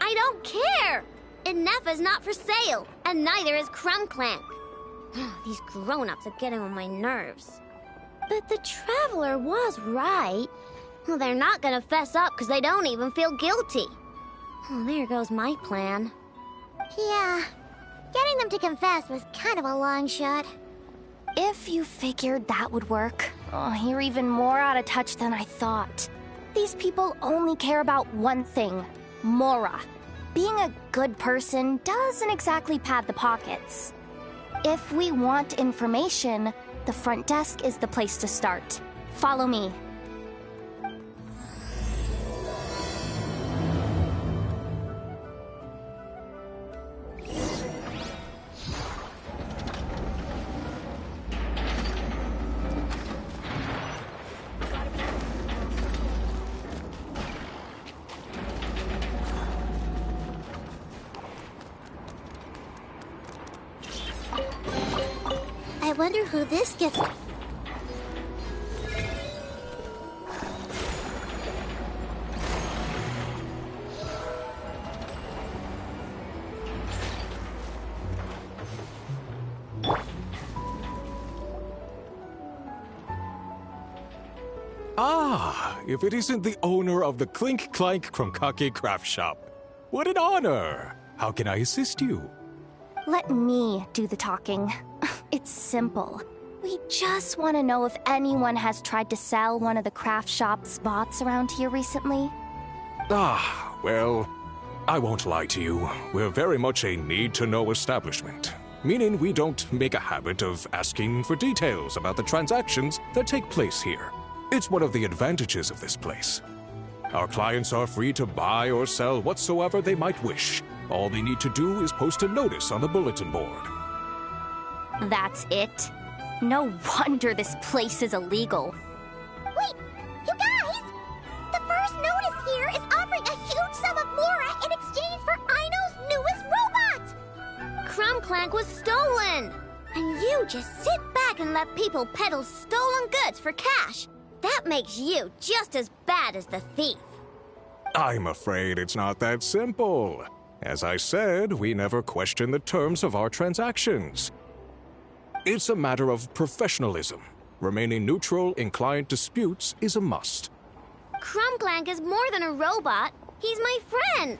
I don't care! Inefa's not for sale, and neither is Crumb Clank. These grown-ups are getting on my nerves. But the Traveler was right. Well, they're not gonna fess up because they don't even feel guilty. Oh, there goes my plan. Yeah, getting them to confess was kind of a long shot. If you figured that would work, you're even more out of touch than I thought. These people only care about one thing, Mora. Being a good person doesn't exactly pad the pockets. If we want information, the front desk is the place to start. Follow me. I wonder who this gift... Ah, if it isn't the owner of the Clink Clank Krumkake craft shop. What an honor! How can I assist you? Let me do the talking. It's simple. We just want to know if anyone has tried to sell one of the craft shop's bots around here recently. Ah, well, I won't lie to you. We're very much a need-to-know establishment. Meaning we don't make a habit of asking for details about the transactions that take place here. It's one of the advantages of this place. Our clients are free to buy or sell whatsoever they might wish. All they need to do is post a notice on the bulletin board. That's it? No wonder this place is illegal. Wait, you guys! The first notice here is offering a huge sum of Mora in exchange for Aino's newest robot! Crumb Clank was stolen! And you just sit back and let people peddle stolen goods for cash. That makes you just as bad as the thief. I'm afraid it's not that simple. As I said, we never question the terms of our transactions. It's a matter of professionalism. Remaining neutral in client disputes is a must. Crumb Clank is more than a robot. He's my friend.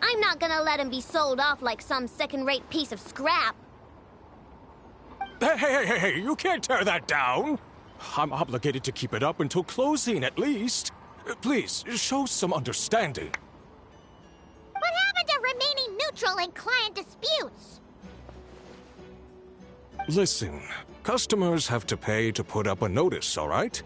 I'm not gonna let him be sold off like some second-rate piece of scrap. Hey, you can't tear that down! I'm obligated to keep it up until closing, at least. Please, show some understanding. What happened to remaining neutral in client disputes? Listen, customers have to pay to put up a notice, all right?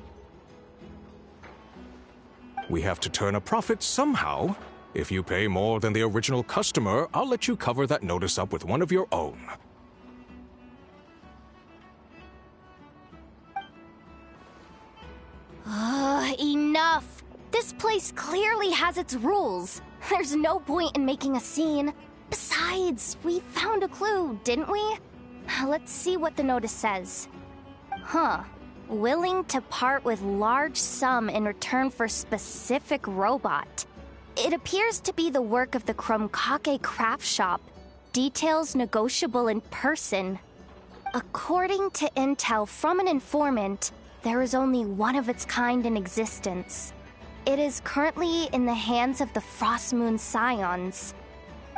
We have to turn a profit somehow. If you pay more than the original customer, I'll let you cover that notice up with one of your own. Enough! This place clearly has its rules. There's no point in making a scene. Besides, we found a clue, didn't we? Let's see what the notice says. Huh. Willing to part with large sum in return for specific robot. It appears to be the work of the Krumkake craft shop. Details negotiable in person. According to intel from an informant, there is only one of its kind in existence. It is currently in the hands of the Frostmoon Scions.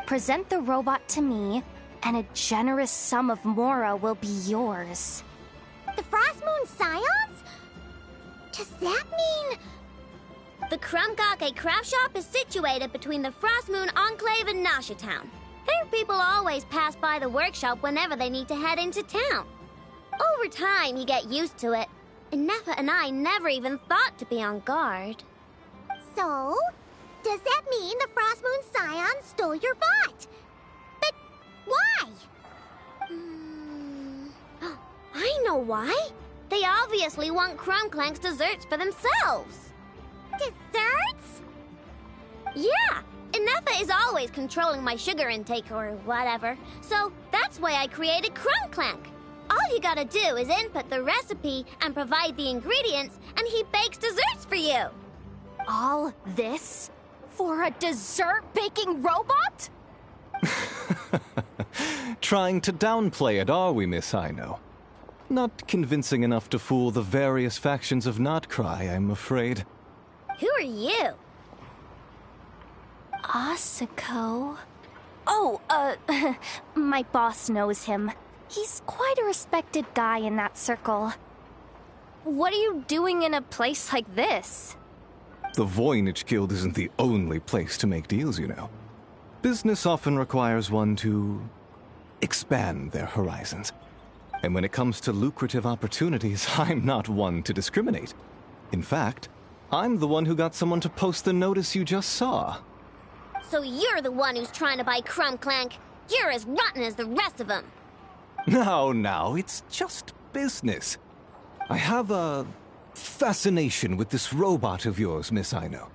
Present the robot to me, and a generous sum of Mora will be yours. The Frostmoon Scions? Does that mean... The Krumkake craft shop is situated between the Frostmoon Enclave and Nasha Town. Their people always pass by the workshop whenever they need to head into town. Over time, you get used to it. And Nefa and I never even thought to be on guard. So, does that mean the Frostmoon Scions stole your bot? But why? I know why. They obviously want Crumclank's desserts for themselves. Desserts? Yeah, Nefa is always controlling my sugar intake or whatever. So that's why I created Crumclank. All you gotta do is input the recipe and provide the ingredients, and he bakes desserts for you. All this for a dessert baking robot? Trying to downplay it, are we, Miss Aino? Not convincing enough to fool the various factions of Notcry, I'm afraid. Who are you? Asuko. Oh, my boss knows him. He's quite a respected guy in that circle. What are you doing in a place like this? The Voynich Guild isn't the only place to make deals, you know. Business often requires one to expand their horizons. And when it comes to lucrative opportunities, I'm not one to discriminate. In fact, I'm the one who got someone to post the notice you just saw. So you're the one who's trying to buy Crumclank. You're as rotten as the rest of them. No, it's just business. I have a fascination with this robot of yours, Miss Aino.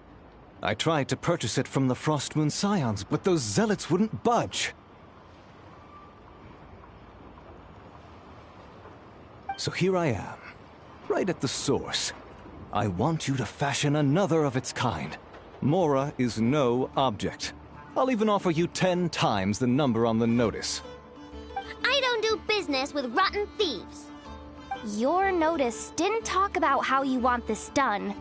I tried to purchase it from the Frostmoon Scions, but those zealots wouldn't budge. So here I am, right at the source. I want you to fashion another of its kind. Mora is no object. I'll even offer you 10 times the number on the notice. I don't do business with rotten thieves. Your notice didn't talk about how you want this done.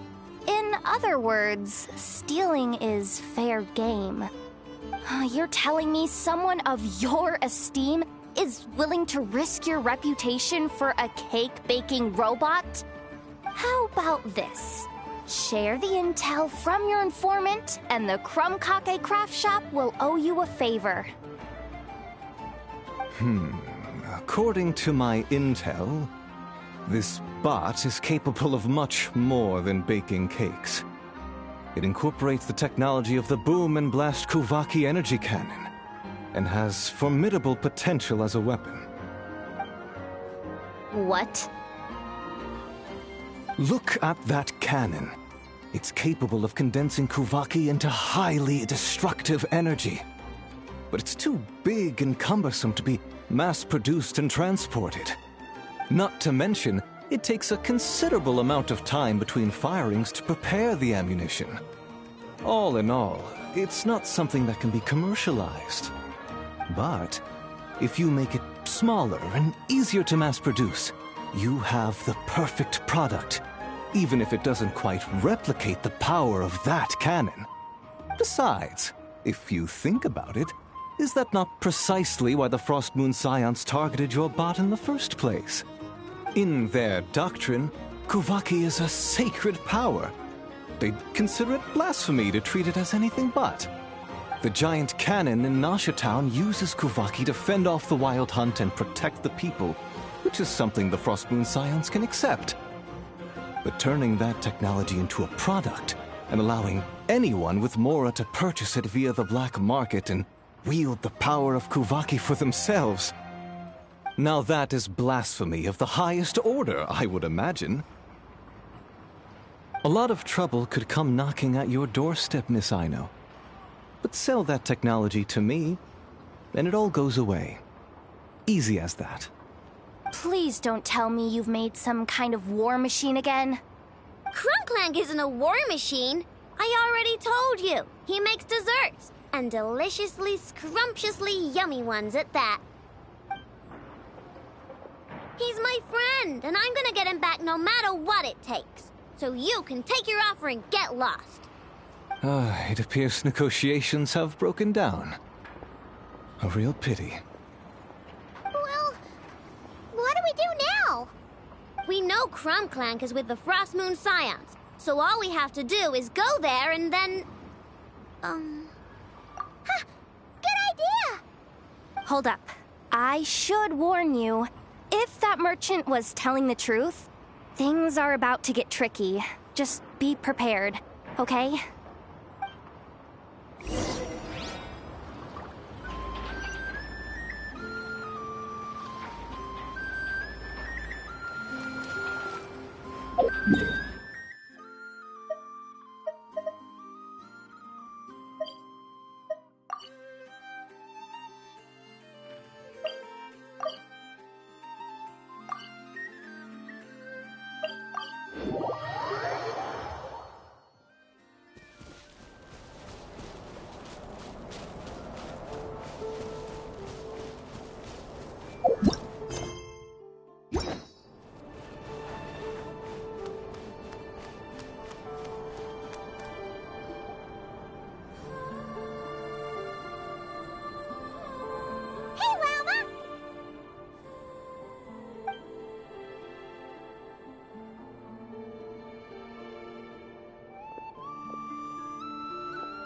In other words, stealing is fair game. You're telling me someone of your esteem is willing to risk your reputation for a cake-baking robot? How about this? Share the intel from your informant, and the Krumkake craft shop will owe you a favor. According to my intel, this bot is capable of much more than baking cakes. It incorporates the technology of the Boom and Blast Kuvaki energy cannon, and has formidable potential as a weapon. What? Look at that cannon. It's capable of condensing Kuvaki into highly destructive energy. But it's too big and cumbersome to be mass-produced and transported. Not to mention, it takes a considerable amount of time between firings to prepare the ammunition. All in all, it's not something that can be commercialized. But if you make it smaller and easier to mass-produce, you have the perfect product, even if it doesn't quite replicate the power of that cannon. Besides, if you think about it, is that not precisely why the Frostmoon Scions targeted your bot in the first place? In their doctrine, Kuvaki is a sacred power. They'd consider it blasphemy to treat it as anything but. The giant cannon in Nasha Town uses Kuvaki to fend off the Wild Hunt and protect the people, which is something the Frostmoon Scions can accept. But turning that technology into a product and allowing anyone with Mora to purchase it via the black market and wield the power of Kuvaki for themselves. Now that is blasphemy of the highest order, I would imagine. A lot of trouble could come knocking at your doorstep, Miss Aino. But sell that technology to me, and it all goes away. Easy as that. Please don't tell me you've made some kind of war machine again. Krumklank isn't a war machine. I already told you. He makes desserts, and deliciously, scrumptiously yummy ones at that. He's my friend, and I'm gonna get him back no matter what it takes. So you can take your offer and get lost. It appears negotiations have broken down. A real pity. Well, what do we do now? We know Krumklank is with the Frost Moon Scions, so all we have to do is go there and then... Good idea! Hold up. I should warn you. If that merchant was telling the truth, things are about to get tricky. Just be prepared, okay?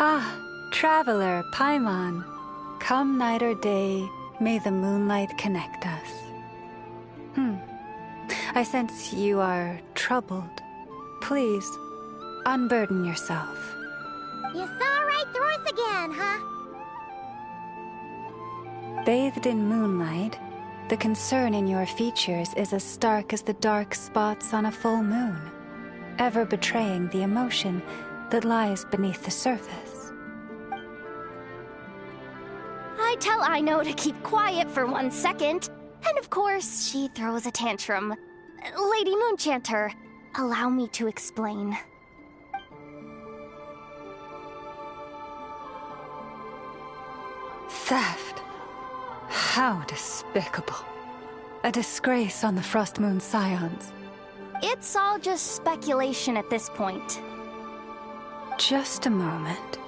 Ah, traveler, Paimon. Come night or day, may the moonlight connect us. I sense you are troubled. Please, unburden yourself. You saw right through us again, huh? Bathed in moonlight, the concern in your features is as stark as the dark spots on a full moon, ever betraying the emotion that lies beneath the surface. I tell Aino to keep quiet for 1 second, and of course, she throws a tantrum. Lady Moonchanter, allow me to explain. Theft. How despicable. A disgrace on the Frost Moon Scions. It's all just speculation at this point. Just a moment.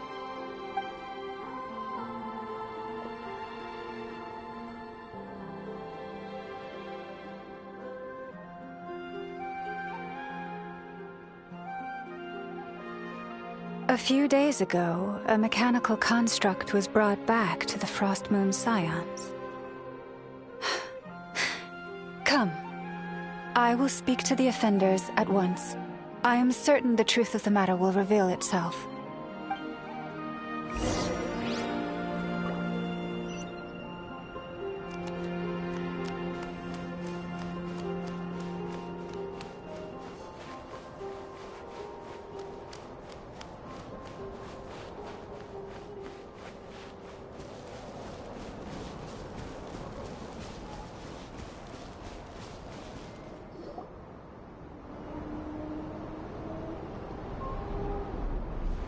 A few days ago, a mechanical construct was brought back to the Frost Moon Scions. Come. I will speak to the offenders at once. I am certain the truth of the matter will reveal itself.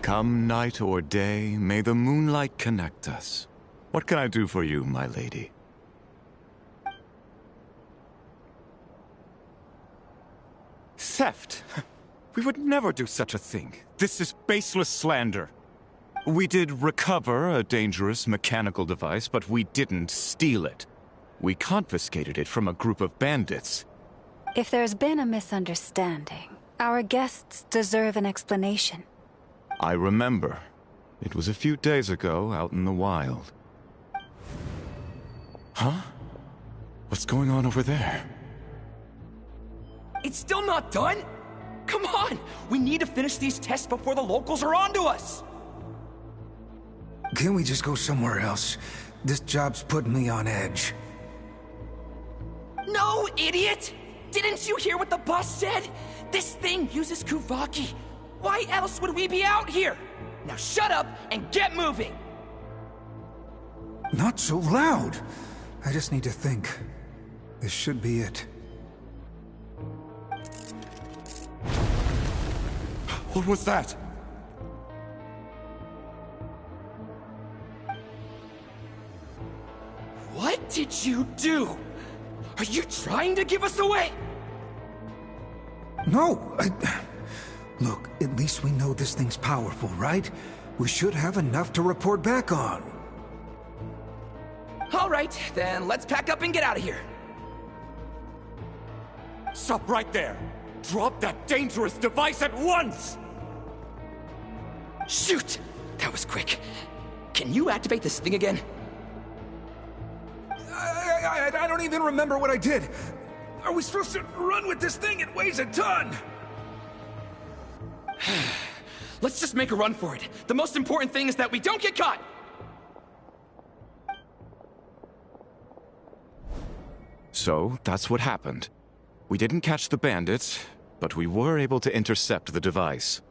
Come night or day, may the moonlight connect us. What can I do for you, my lady? Theft? We would never do such a thing. This is baseless slander. We did recover a dangerous mechanical device, but we didn't steal it. We confiscated it from a group of bandits. If there's been a misunderstanding, our guests deserve an explanation. I remember. It was a few days ago, out in the wild. Huh? What's going on over there? It's still not done? Come on! We need to finish these tests before the locals are onto us! Can't we just go somewhere else? This job's putting me on edge. No, idiot! Didn't you hear what the boss said? This thing uses Kuvaki. Why else would we be out here? Now shut up and get moving! Not so loud! I just need to think. This should be it. What was that? What did you do? Are you trying to give us away? No! Look, at least we know this thing's powerful, right? We should have enough to report back on. All right, then let's pack up and get out of here. Stop right there! Drop that dangerous device at once! Shoot! That was quick. Can you activate this thing again? I don't even remember what I did. Are we supposed to run with this thing? It weighs a ton! Let's just make a run for it. The most important thing is that we don't get caught! So, that's what happened. We didn't catch the bandits, but we were able to intercept the device.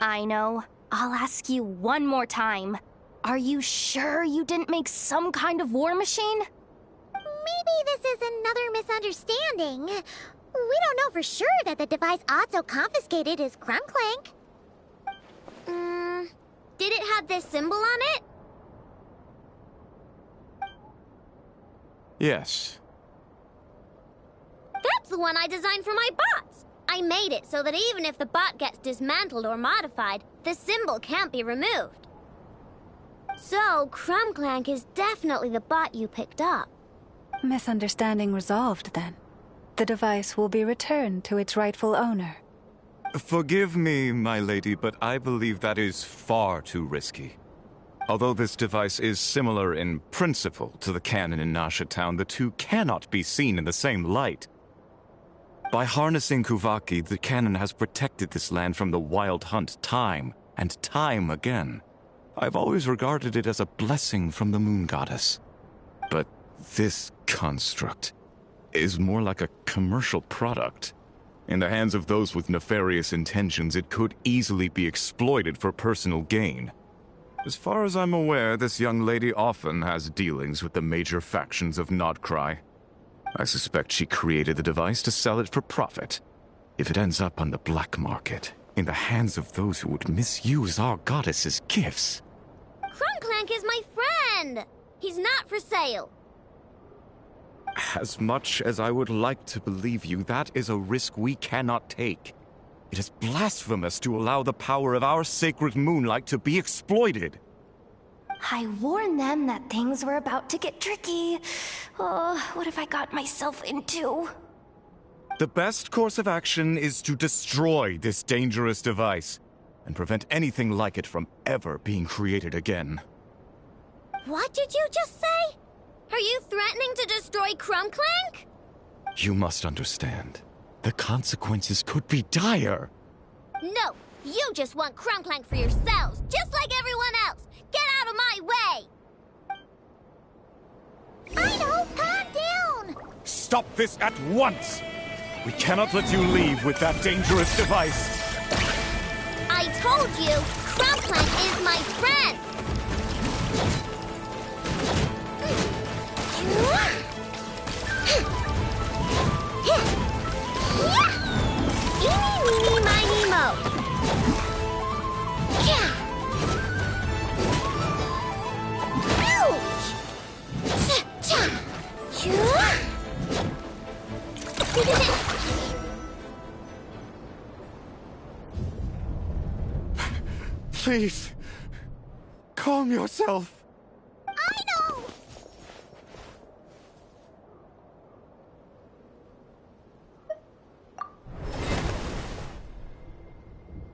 I know. I'll ask you one more time. Are you sure you didn't make some kind of war machine? Maybe this is another misunderstanding. We don't know for sure that the device Otso confiscated is Krumklank. Did it have this symbol on it? Yes. That's the one I designed for my bots. I made it so that even if the bot gets dismantled or modified, the symbol can't be removed. So, Krumklank is definitely the bot you picked up. Misunderstanding resolved, then. The device will be returned to its rightful owner. Forgive me, my lady, but I believe that is far too risky. Although this device is similar in principle to the cannon in Nasha Town, the two cannot be seen in the same light. By harnessing Kuvaki, the cannon has protected this land from the wild hunt time and time again. I've always regarded it as a blessing from the moon goddess. But this construct is more like a commercial product. In the hands of those with nefarious intentions, it could easily be exploited for personal gain. As far as I'm aware, this young lady often has dealings with the major factions of Nodcry. I suspect she created the device to sell it for profit. If it ends up on the black market, in the hands of those who would misuse our goddess's gifts... Krumklank is my friend! He's not for sale. As much as I would like to believe you, that is a risk we cannot take. It is blasphemous to allow the power of our sacred moonlight to be exploited. I warned them that things were about to get tricky. Oh, what have I got myself into? The best course of action is to destroy this dangerous device and prevent anything like it from ever being created again. What did you just say? Are you threatening to destroy Krumklank? You must understand. The consequences could be dire. No, you just want Krumklank for yourselves, just like everyone else. Get out of my way! I know, calm down! Stop this at once! We cannot let you leave with that dangerous device. I told you, Krumklank is my friend! Eeny, meeny, miny, mo. Ouch! Please, calm yourself. I know!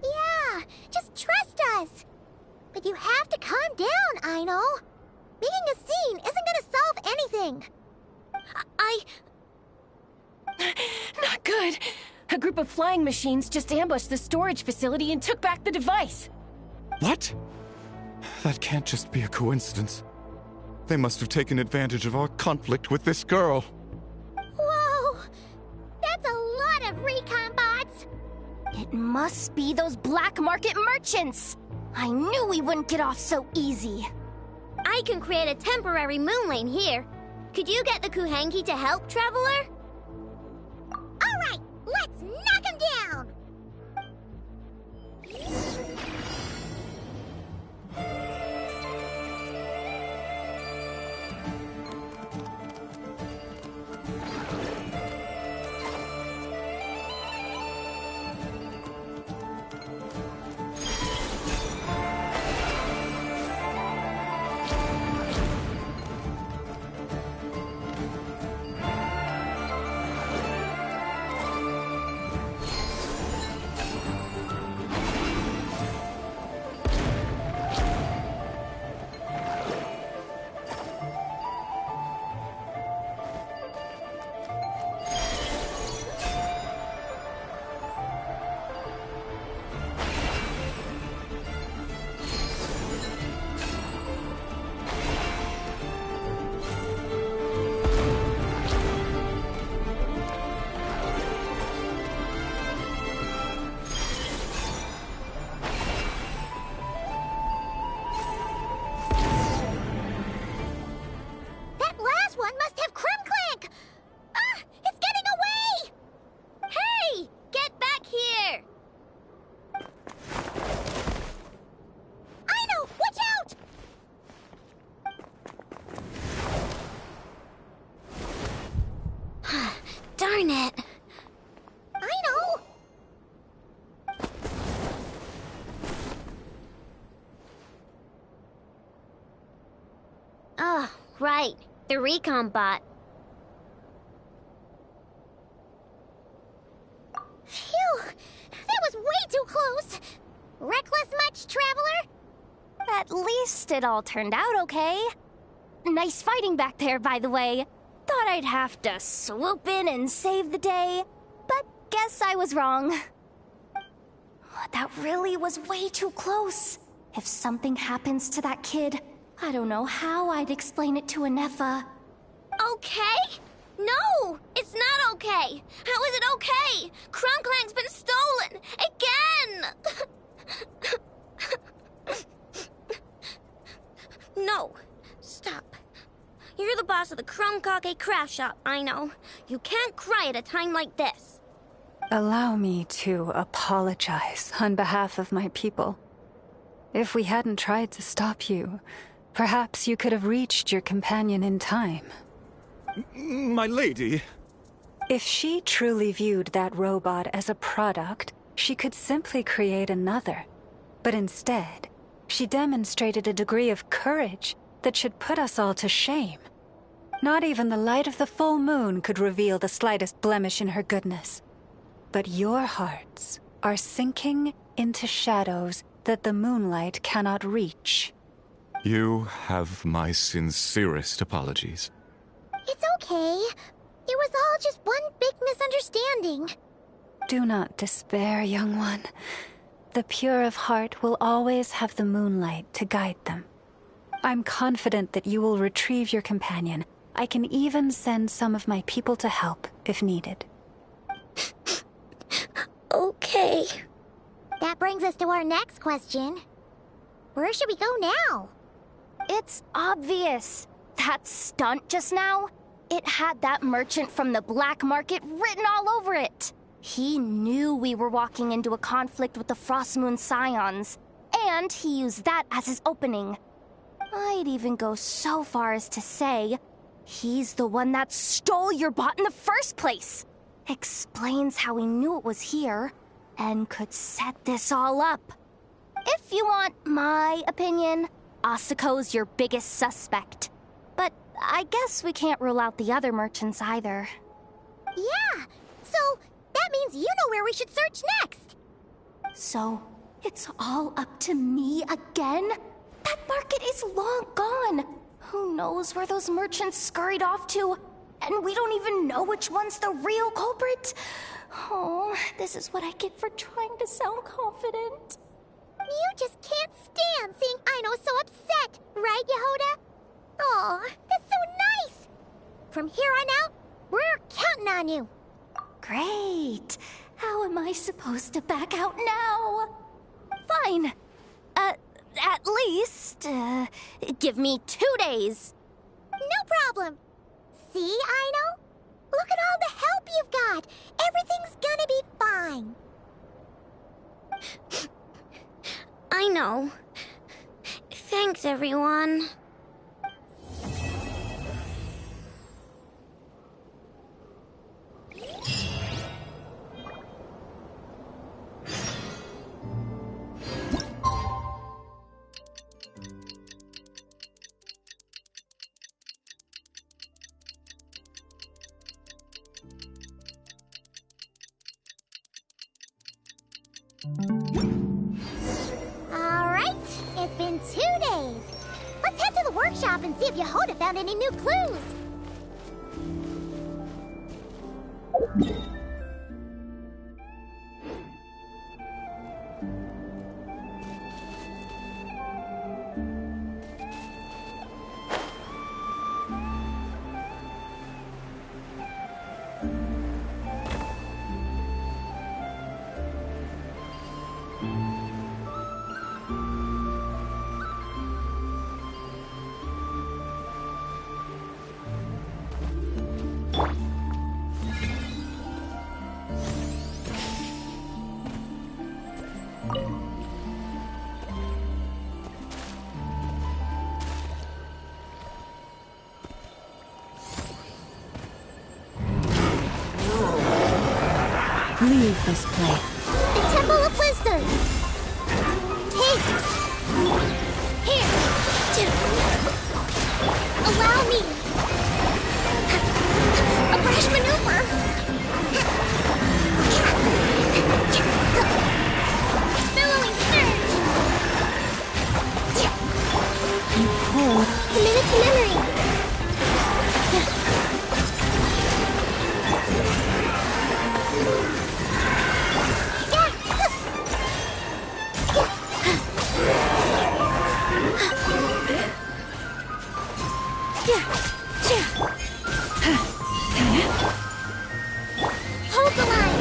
Yeah, just trust us. But you have to calm down, Aino. Making a scene isn't gonna solve anything. Not good. A group of flying machines just ambushed the storage facility and took back the device. What? That can't just be a coincidence. They must have taken advantage of our conflict with this girl. Whoa! That's a lot of recon bots! It must be those black market merchants! I knew we wouldn't get off so easy. I can create a temporary moon lane here. Could you get the Kuhenki to help, Traveler? Alright, let's knock him down! Darn it. I know! Oh, right. The recon bot. Phew! That was way too close! Reckless much, Traveler? At least it all turned out okay. Nice fighting back there, by the way. Thought I'd have to swoop in and save the day, but guess I was wrong. That really was way too close. If something happens to that kid, I don't know how I'd explain it to Anefa. Okay? No, it's not okay. How is it okay? Crumclank's been stolen again. No, stop. You're the boss of the Krumkake craft shop, I know. You can't cry at a time like this. Allow me to apologize on behalf of my people. If we hadn't tried to stop you, perhaps you could have reached your companion in time. My lady. If she truly viewed that robot as a product, she could simply create another. But instead, she demonstrated a degree of courage that should put us all to shame. Not even the light of the full moon could reveal the slightest blemish in her goodness. But your hearts are sinking into shadows that the moonlight cannot reach. You have my sincerest apologies. It's okay. It was all just one big misunderstanding. Do not despair, young one. The pure of heart will always have the moonlight to guide them. I'm confident that you will retrieve your companion. I can even send some of my people to help if needed. Okay. That brings us to our next question. Where should we go now? It's obvious. That stunt just now, it had that merchant from the black market written all over it. He knew we were walking into a conflict with the Frostmoon Scions, and he used that as his opening. I'd even go so far as to say, he's the one that stole your bot in the first place. Explains how he knew it was here, and could set this all up. If you want my opinion, Asuko's your biggest suspect. But I guess we can't rule out the other merchants either. Yeah, so that means you know where we should search next. So, it's all up to me again? That market is long gone. Who knows where those merchants scurried off to? And we don't even know which one's the real culprit. Oh, this is what I get for trying to sound confident. You just can't stand seeing Aino so upset, right, Yehoda? Aw, that's so nice! From here on out, we're counting on you. Great. How am I supposed to back out now? Fine. At least, give me 2 days. No problem. See, Aino? Look at all the help you've got. Everything's gonna be fine. I know. Thanks, everyone. Alright, it's been 2 days. Let's head to the workshop and see if Yehoda found any new clues. Leave this place. The Temple of Wisdom. Hey! Here! Allow me! A brash maneuver! Billowing surge! You pulled. Committed to memory! Hold the line!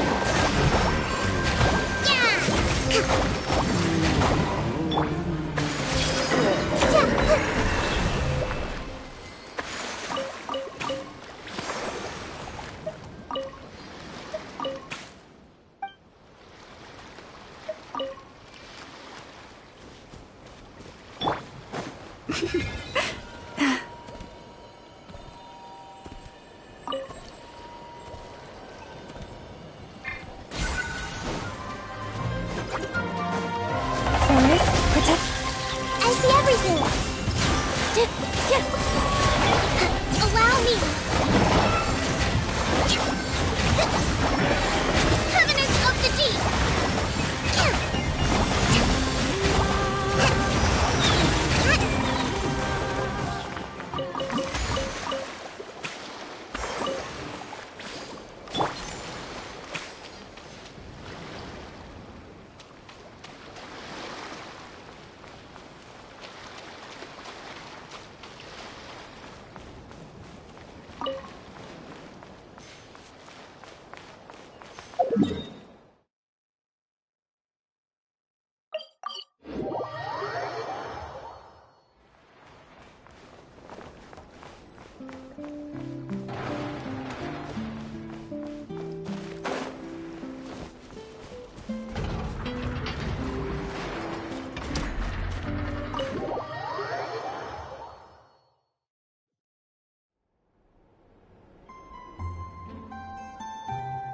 I see everything! Allow me! Covenant of the Deep!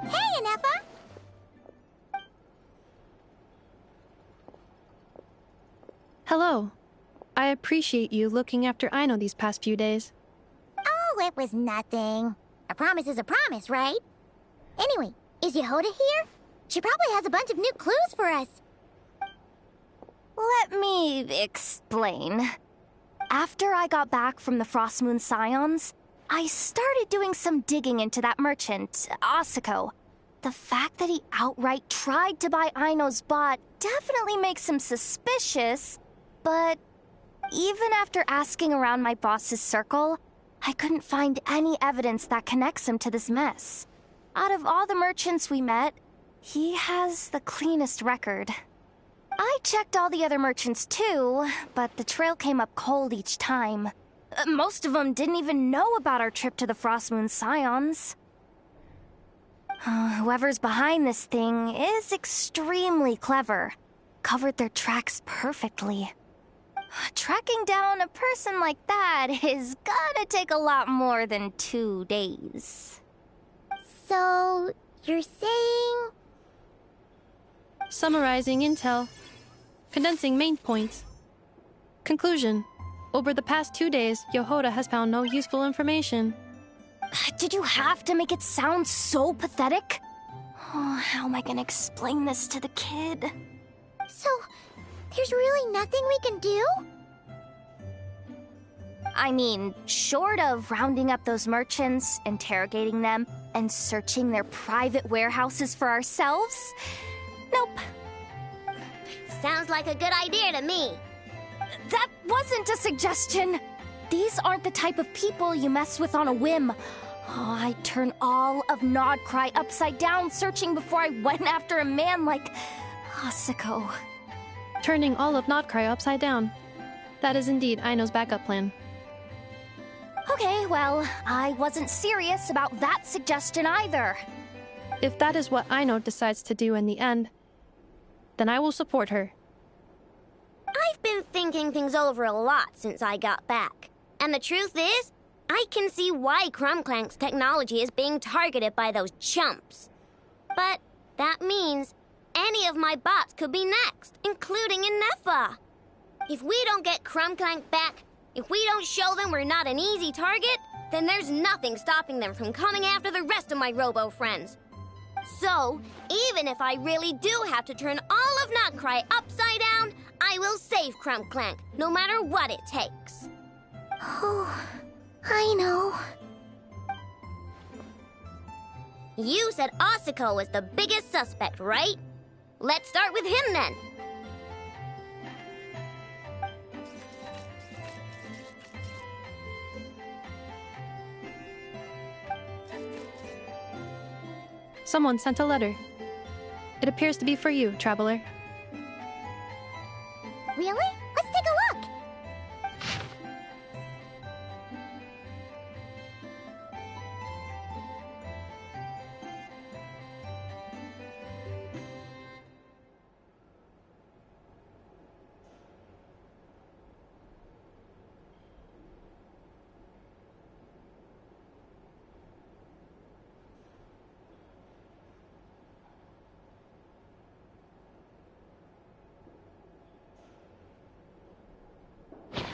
Hey, Anefa! Hello. I appreciate you looking after Aino these past few days. Oh, it was nothing. A promise is a promise, right? Anyway, is Yehoda here? She probably has a bunch of new clues for us. Let me explain. After I got back from the Frost Moon Scions, I started doing some digging into that merchant, Asako. The fact that he outright tried to buy Aino's bot definitely makes him suspicious, but even after asking around my boss's circle, I couldn't find any evidence that connects him to this mess. Out of all the merchants we met, he has the cleanest record. I checked all the other merchants too, but the trail came up cold each time. Most of them didn't even know about our trip to the Frostmoon Scions. Whoever's behind this thing is extremely clever. Covered their tracks perfectly. Tracking down a person like that is gonna take a lot more than 2 days. So, you're saying... Summarizing intel. Condensing main points. Conclusion. Over the past 2 days, Yohoda has found no useful information. Did you have to make it sound so pathetic? Oh, how am I gonna explain this to the kid? So, there's really nothing we can do? I mean, short of rounding up those merchants, interrogating them, and searching their private warehouses for ourselves? Nope. Sounds like a good idea to me. That wasn't a suggestion. These aren't the type of people you mess with on a whim. Oh, I'd turn all of Nodcry upside down searching before I went after a man like Asako. Turning all of Nodcry upside down. That is indeed Aino's backup plan. Okay, well, I wasn't serious about that suggestion either. If that is what Aino decides to do in the end, then I will support her. I've been thinking things over a lot since I got back. And the truth is, I can see why Crumclank's technology is being targeted by those chumps. But that means any of my bots could be next, including Inefa. If we don't get Crumclank back, if we don't show them we're not an easy target, then there's nothing stopping them from coming after the rest of my robo friends. So, even if I really do have to turn all of Notcry upside down, I will save Crumclank, no matter what it takes. Oh, I know. You said Asako was the biggest suspect, right? Let's start with him then. Someone sent a letter. It appears to be for you, traveler. Really? Let's take a look.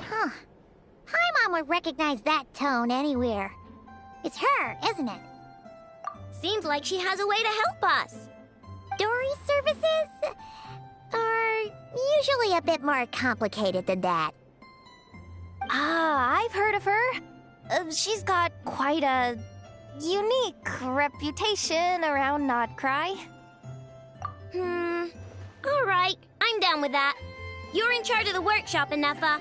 Huh. Paimon would recognize that tone anywhere. It's her, isn't it? Seems like she has a way to help us. Dory services are usually a bit more complicated than that. I've heard of her. She's got quite a unique reputation around Nodcry. Alright, I'm down with that. You're in charge of the workshop, Inefa.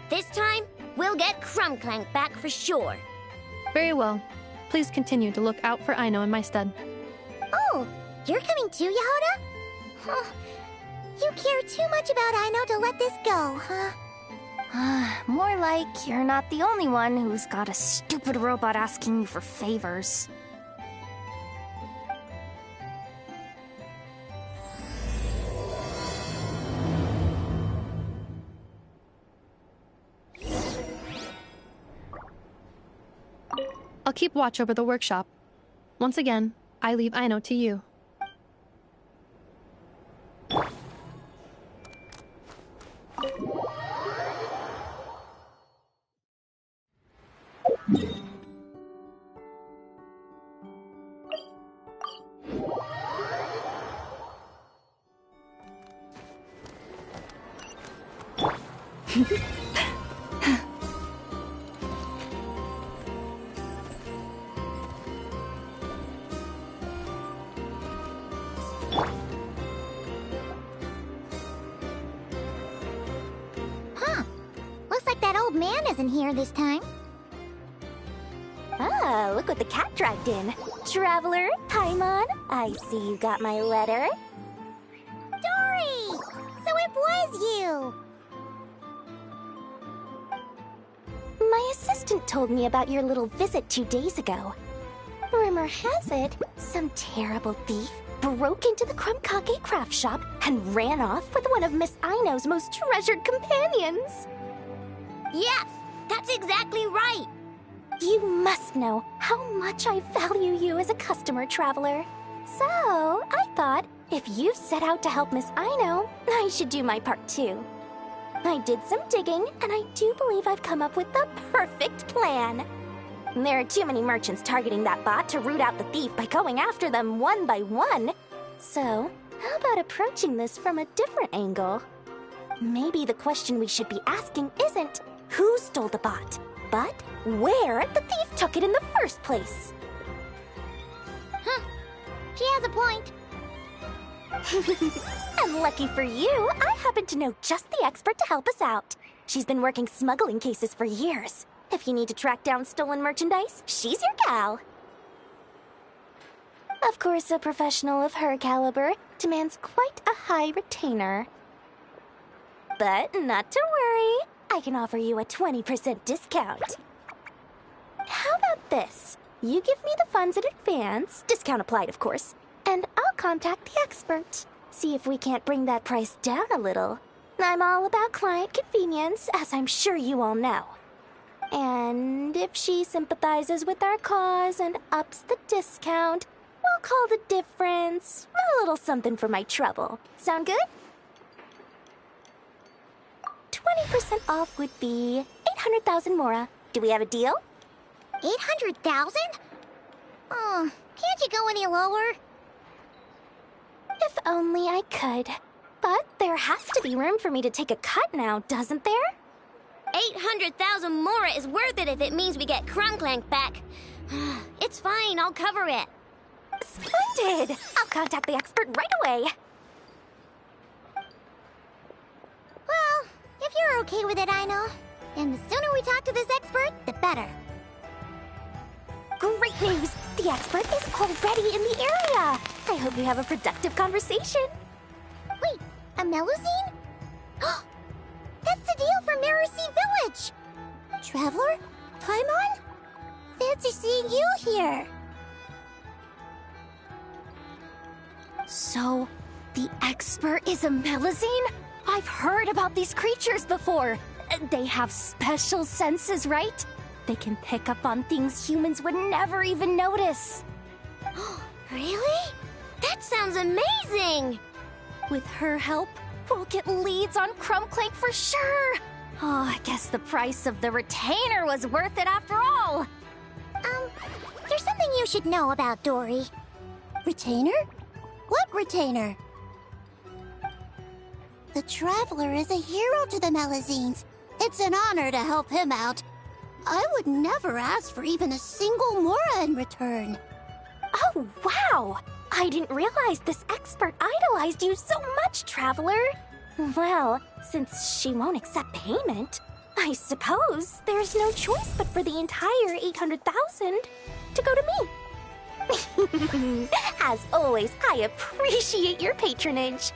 This time, we'll get Crumclank back for sure. Very well. Please continue to look out for Aino in my stead. Oh, you're coming too, Yehoda? Huh. You care too much about Aino to let this go, huh? More like you're not the only one who's got a stupid robot asking you for favors. I'll keep watch over the workshop. Once again, I leave Aino to you. Huh. Looks like that old man isn't here this time. Ah, look what the cat dragged in. Traveler, Paimon, I see you got my letter. Dory! So it was you! My assistant assistant told me about your little visit 2 days ago. Rumor has it, some terrible thief broke into the Krumkake craft shop and ran off with one of Miss Aino's most treasured companions. Yes, that's exactly right. You must know how much I value you as a customer, Traveler. So, I thought, if you set out to help Miss Aino, I should do my part too. I did some digging, and I do believe I've come up with the perfect plan. There are too many merchants targeting that bot to root out the thief by going after them one by one. So, how about approaching this from a different angle? Maybe the question we should be asking isn't who stole the bot, but where the thief took it in the first place. Huh. She has a point. And lucky for you, I happen to know just the expert to help us out. She's been working smuggling cases for years. If you need to track down stolen merchandise, she's your gal. Of course, a professional of her caliber demands quite a high retainer. But not to worry, I can offer you a 20% discount. How about this? You give me the funds in advance, discount applied of course, and I'll contact the expert. See if we can't bring that price down a little. I'm all about client convenience, as I'm sure you all know. And if she sympathizes with our cause and ups the discount, we'll call the difference a little something for my trouble. Sound good? 20% off would be 800,000 mora. Do we have a deal? 800,000? Oh, can't you go any lower? If only I could. But there has to be room for me to take a cut now, doesn't there? 800,000 mora is worth it if it means we get Krumklank back. It's fine, I'll cover it. Splendid! I'll contact the expert right away. Well, if you're okay with it, Aino. And the sooner we talk to this expert, the better. Great news! The expert is already in the area! I hope you have a productive conversation. Wait, a Melusine? That's the deal for Marcy Village! Traveler? Paimon? Fancy seeing you here! So, the expert is a Melusine? I've heard about these creatures before. They have special senses, right? They can pick up on things humans would never even notice. Really? That sounds amazing! With her help, we'll get leads on Krumklank for sure. Oh, I guess the price of the retainer was worth it after all. There's something you should know about Dory. Retainer? What retainer? The Traveler is a hero to the Melusines. It's an honor to help him out. I would never ask for even a single mora in return. Oh, wow! I didn't realize this expert idolized you so much, Traveler. Well, since she won't accept payment, I suppose there's no choice but for the entire 800,000 to go to me. As always, I appreciate your patronage.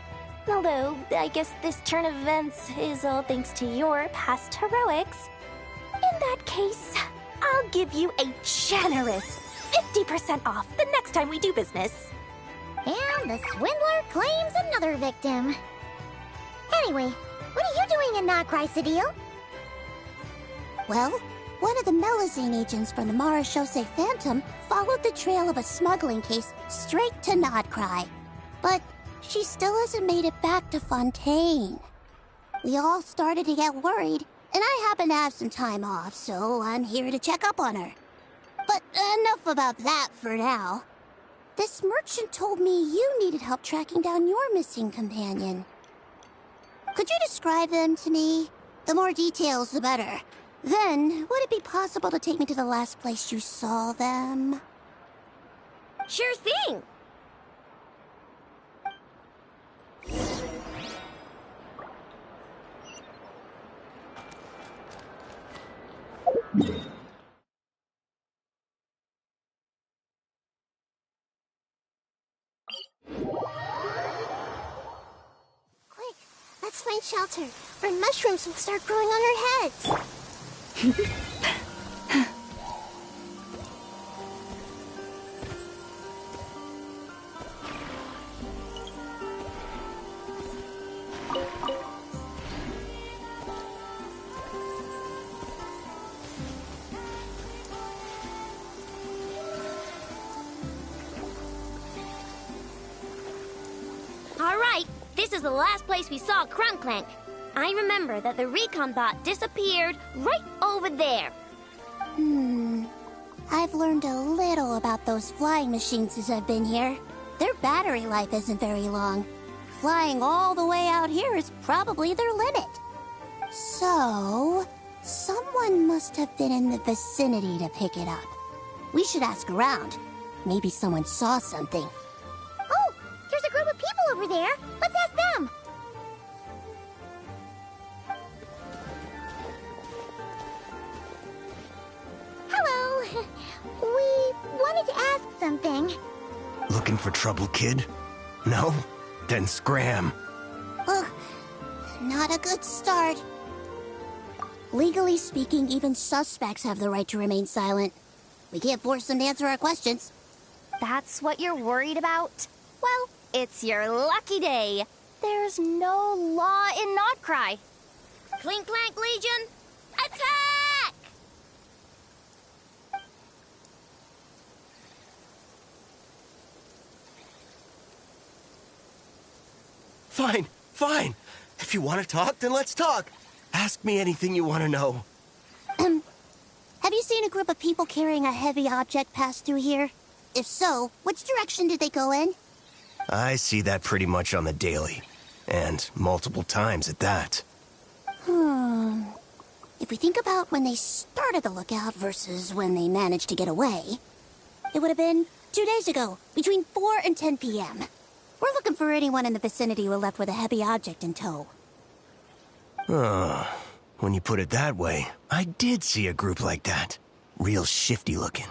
Although, I guess this turn of events is all thanks to your past heroics. In that case, I'll give you a generous 50% off the next time we do business. And the swindler claims another victim. Anyway, what are you doing in Nodcry, Cedille? Well, one of the Melusine agents from the Marechaussee Phantom followed the trail of a smuggling case straight to Nodcry. But she still hasn't made it back to Fontaine. We all started to get worried, and I happen to have some time off, so I'm here to check up on her. But enough about that for now. This merchant told me you needed help tracking down your missing companion. Could you describe them to me? The more details, the better. Then, would it be possible to take me to the last place you saw them? Sure thing! Quick, let's find shelter, or mushrooms will start growing on our heads. this is the last place we saw Clank. I remember that the recon bot disappeared right over there. I've learned a little about those flying machines since I've been here. Their battery life isn't very long. Flying all the way out here is probably their limit. So, someone must have been in the vicinity to pick it up. We should ask around. Maybe someone saw something. Oh, there's a group of people over there. Let's ask them. Hello. We wanted to ask something. Looking for trouble, kid? No? Then scram. Ugh, not a good start. Legally speaking, even suspects have the right to remain silent. We can't force them to answer our questions. That's what you're worried about? Well, it's your lucky day. There's no law in Notcry. Clink Clank Legion, attack! Fine. If you want to talk, then let's talk. Ask me anything you want to know. Have you seen a group of people carrying a heavy object pass through here? If so, which direction did they go in? I see that pretty much on the daily. And multiple times at that. If we think about when they started the lookout versus when they managed to get away, it would have been 2 days ago, between 4 and 10 p.m. We're looking for anyone in the vicinity who left with a heavy object in tow. When you put it that way, I did see a group like that. Real shifty looking.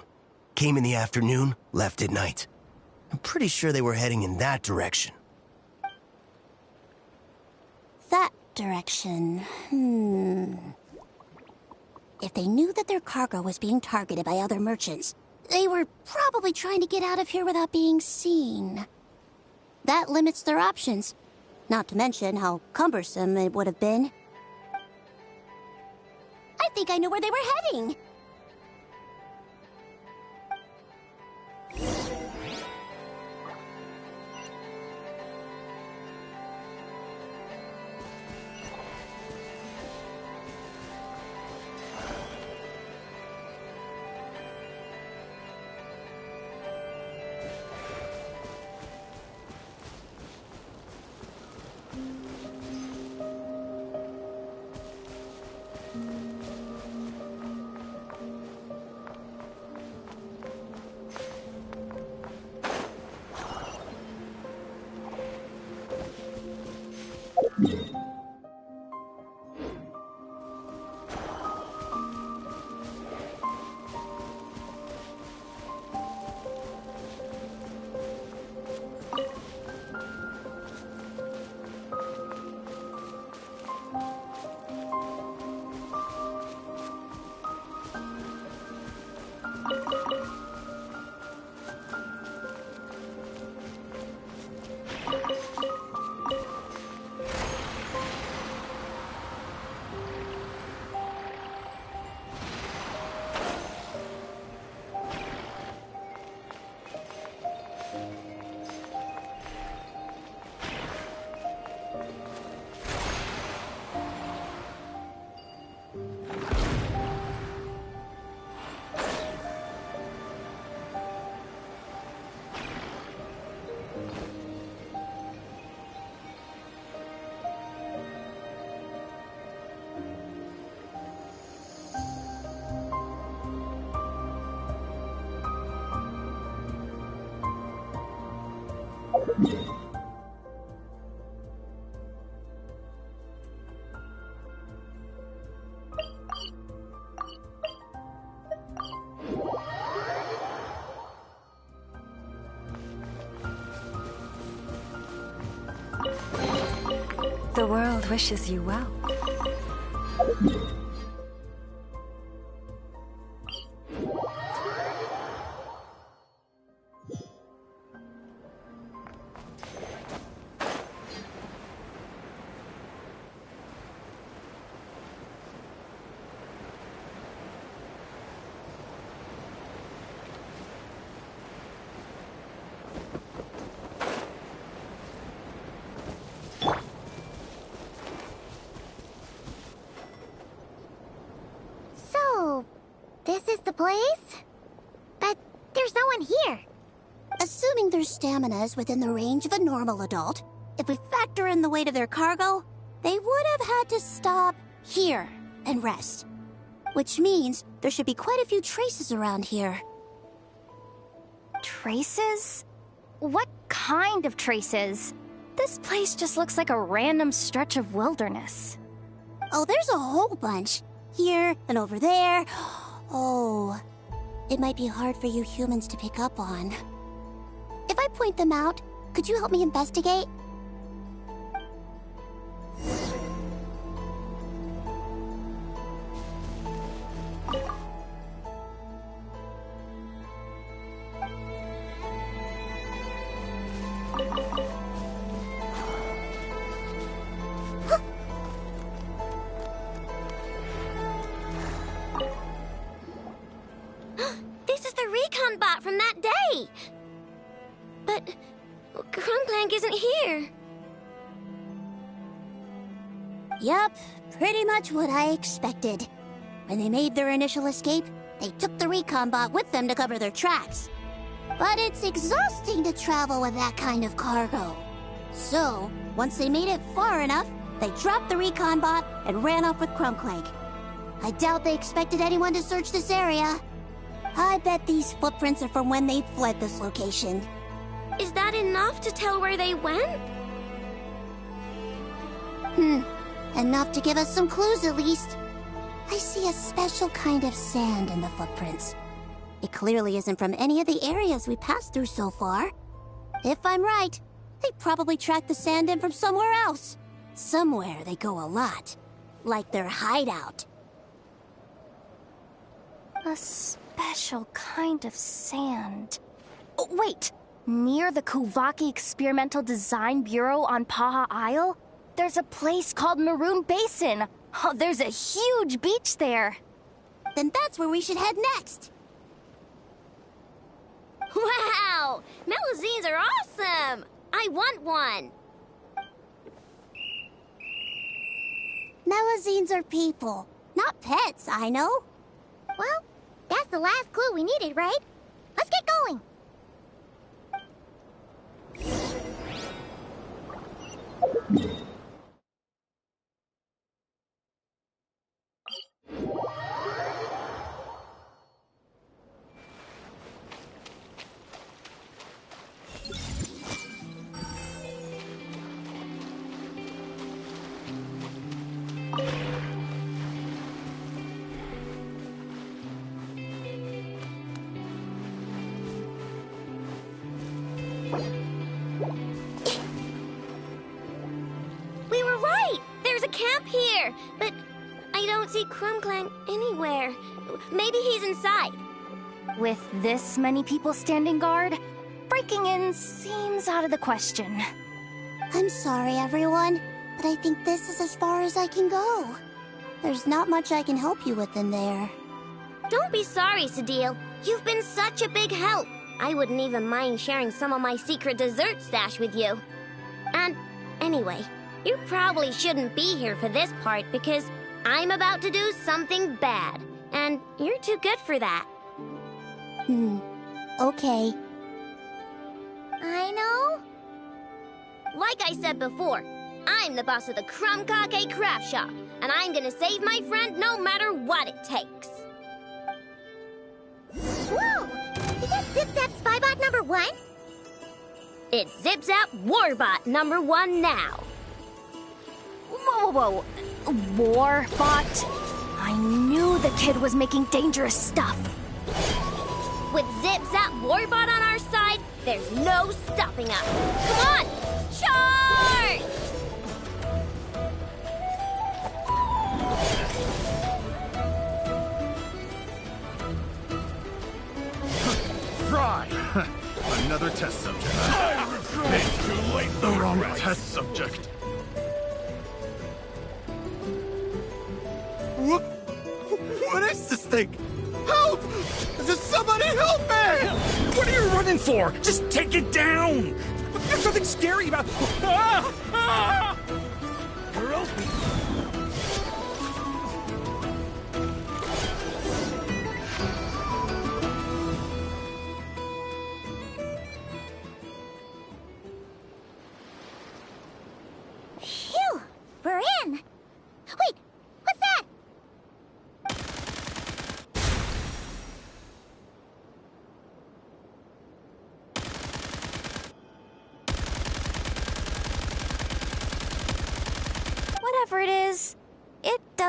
Came in the afternoon, left at night. I'm pretty sure they were heading in that direction. That direction, If they knew that their cargo was being targeted by other merchants, they were probably trying to get out of here without being seen. That limits their options. Not to mention how cumbersome it would have been. I think I know where they were heading. The world wishes you well. place. But there's no one here. Assuming their stamina is within the range of a normal adult, if we factor in the weight of their cargo, they would have had to stop here and rest. Which means there should be quite a few traces around here. Traces? What kind of traces? This place just looks like a random stretch of wilderness. Oh, there's a whole bunch. Here and over there. Oh, it might be hard for you humans to pick up on. If I point them out, could you help me investigate? This is the recon bot from that day! But Crumbclank isn't here. Yup, pretty much what I expected. When they made their initial escape, they took the recon bot with them to cover their tracks. But it's exhausting to travel with that kind of cargo. So, once they made it far enough, they dropped the recon bot and ran off with Crumbclank. I doubt they expected anyone to search this area. I bet these footprints are from when they fled this location. Is that enough to tell where they went? Enough to give us some clues at least. I see a special kind of sand in the footprints. It clearly isn't from any of the areas we passed through so far. If I'm right, they probably tracked the sand in from somewhere else. Somewhere they go a lot. Like their hideout. A special kind of sand. Oh, wait! Near the Kuvaki Experimental Design Bureau on Paha Isle, there's a place called Maroon Basin. Oh, there's a huge beach there. Then that's where we should head next. Wow! Melusines are awesome! I want one! Melusines are people, not pets, I know. Well, that's the last clue we needed, right? Let's get going! We were right! There's a camp here, but I don't see Crumbclank anywhere. Maybe he's inside. With this many people standing guard, breaking in seems out of the question. I'm sorry, everyone, but I think this is as far as I can go. There's not much I can help you with in there. Don't be sorry, Sadil. You've been such a big help. I wouldn't even mind sharing some of my secret dessert stash with you. And anyway, you probably shouldn't be here for this part because I'm about to do something bad, and you're too good for that. Okay. I know. Like I said before, I'm the boss of the Crumbcake Craft Shop, and I'm gonna save my friend no matter what it takes. Whoa! Is that Zip-Zap Spybot number 1? It's Zip-Zap Warbot number 1 now. Whoa, whoa, whoa. Warbot? I knew the kid was making dangerous stuff. With Zip-Zap Warbot on our side, there's no stopping us. Come on! Charge! Fry! Another test subject. It's too late. The wrong test subject. What is this thing? Help! Does somebody help me? What are you running for? Just take it down! There's nothing scary about... Ah! Ah! Girl?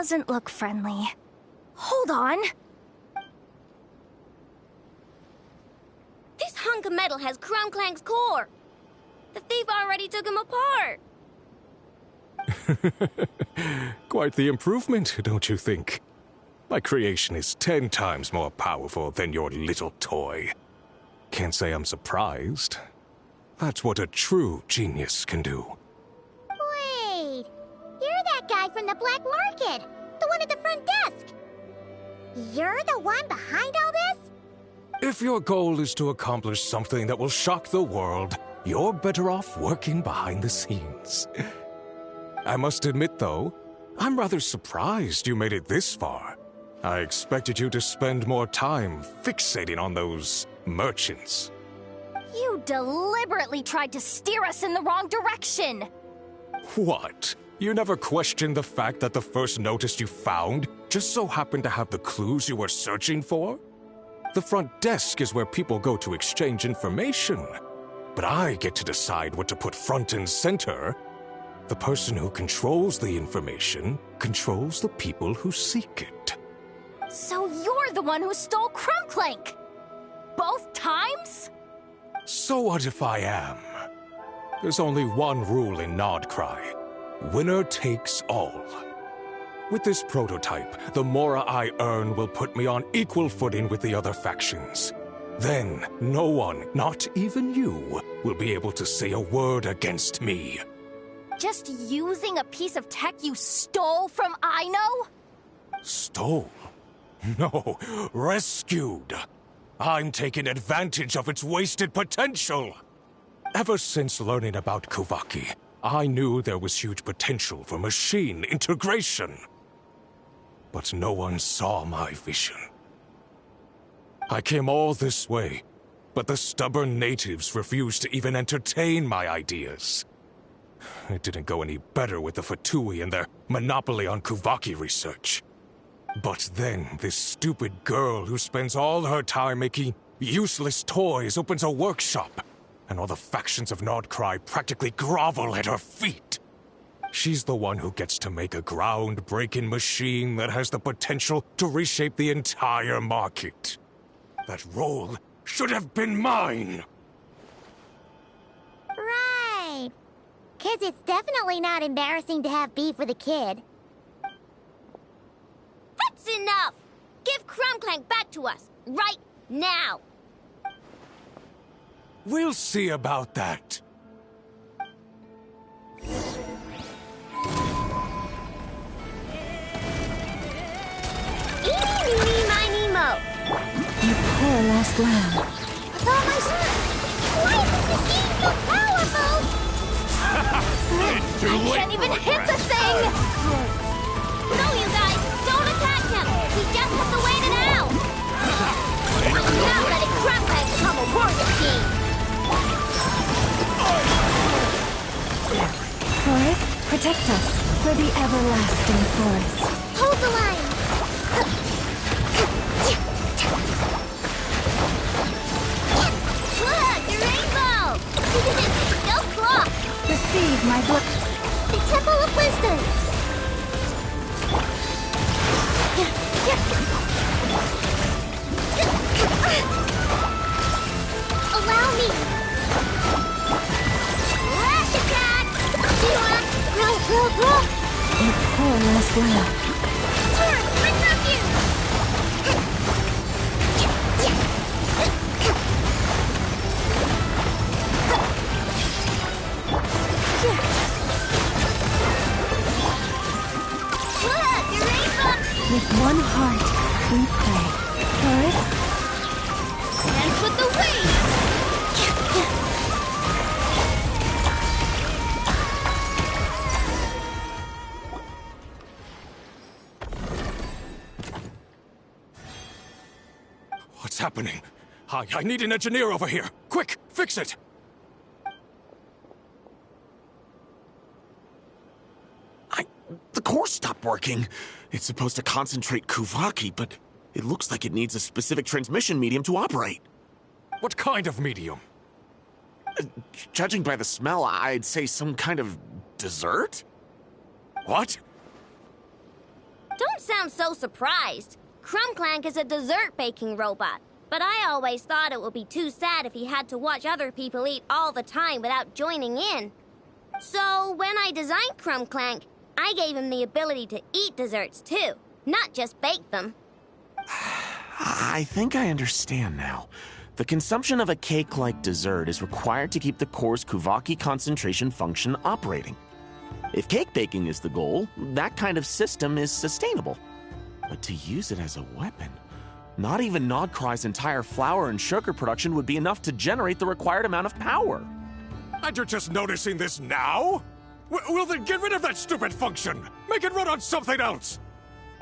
doesn't look friendly. Hold on. This hunk of metal has Crumclank's core. The thief already took him apart. Quite the improvement, don't you think? My creation is 10 times more powerful than your little toy. Can't say I'm surprised. That's what a true genius can do. Wait, you're that guy from the black market, the one at the front desk. You're the one behind all this? If your goal is to accomplish something that will shock the world, you're better off working behind the scenes. I must admit, though, I'm rather surprised you made it this far. I expected you to spend more time fixating on those merchants. You deliberately tried to steer us in the wrong direction! What? You never questioned the fact that the first notice you found just so happened to have the clues you were searching for? The front desk is where people go to exchange information. But I get to decide what to put front and center. The person who controls the information controls the people who seek it. So you're the one who stole Crumclank! Both times? So what if I am? There's only one rule in Nodcry. Winner takes all. With this prototype, the Mora I earn will put me on equal footing with the other factions. Then, no one, not even you, will be able to say a word against me. Just using a piece of tech you stole from Aino? Stole? No, rescued. I'm taking advantage of its wasted potential. Ever since learning about Kuvaki, I knew there was huge potential for machine integration. But no one saw my vision. I came all this way, but the stubborn natives refused to even entertain my ideas. It didn't go any better with the Fatui and their monopoly on Kuvaki research. But then, this stupid girl who spends all her time making useless toys opens a workshop, and all the factions of Nodcry practically grovel at her feet. She's the one who gets to make a groundbreaking machine that has the potential to reshape the entire market. That role should have been mine! Right. 'Cause it's definitely not embarrassing to have beef with a kid. That's enough! Give Crumclank back to us, right now! We'll see about that. Eeny, meeny, miny, mo! You poor lost lamb. With all my strength, why is this machine so powerful? I can't even hit the thing! No, you guys, don't attack him! We just have to wait it out! I'm not letting Crumclank become a war machine! Forest, protect us for the everlasting forest. Hold the line! Look, a rainbow! Go clock! Receive my blood. The Temple of Wisdom! Allow me! Lash attack! Grow! You poor lost lamb. Turn, bring up you! Look, a rainbow! With one heart, we pray. Forest, Dance with the waves! What's happening? I need an engineer over here. Quick, fix it! The core stopped working. It's supposed to concentrate Kuvaki, but it looks like it needs a specific transmission medium to operate. What kind of medium? Judging by the smell, I'd say some kind of dessert? What? Don't sound so surprised. Crumbclank is a dessert baking robot, but I always thought it would be too sad if he had to watch other people eat all the time without joining in. So when I designed Crumbclank, I gave him the ability to eat desserts too, not just bake them. I think I understand now. The consumption of a cake-like dessert is required to keep the core's Kuvaki concentration function operating. If cake baking is the goal, that kind of system is sustainable. But to use it as a weapon, not even Nodcry's entire flour and sugar production would be enough to generate the required amount of power. And you're just noticing this now? Well then get rid of that stupid function! Make it run on something else!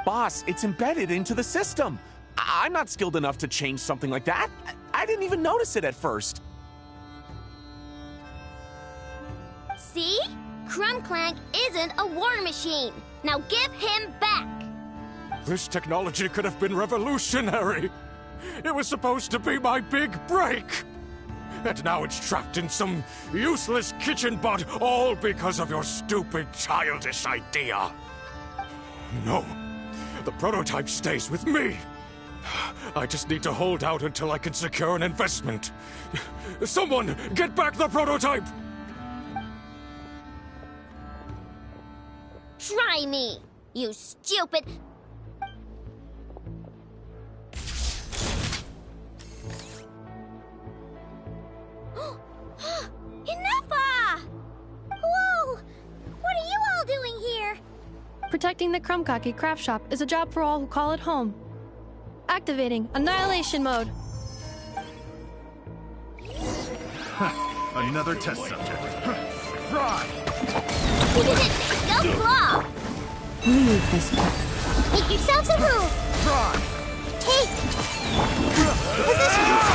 Boss, it's embedded into the system. I'm not skilled enough to change something like that. I didn't even notice it at first. See? Crumbclank isn't a war machine. Now give him back. This technology could have been revolutionary. It was supposed to be my big break. And now it's trapped in some useless kitchen bot, all because of your stupid, childish idea. No, the prototype stays with me. I just need to hold out until I can secure an investment. Someone, get back the prototype! Try me, you stupid... Enough! Whoa! What are you all doing here? Protecting the Crumbkaki craft shop is a job for all who call it home. Activating Annihilation Mode. Another test subject. Fry! You did it! Go claw! Leave this place. Make yourselves a move! Fry! Take! Positions!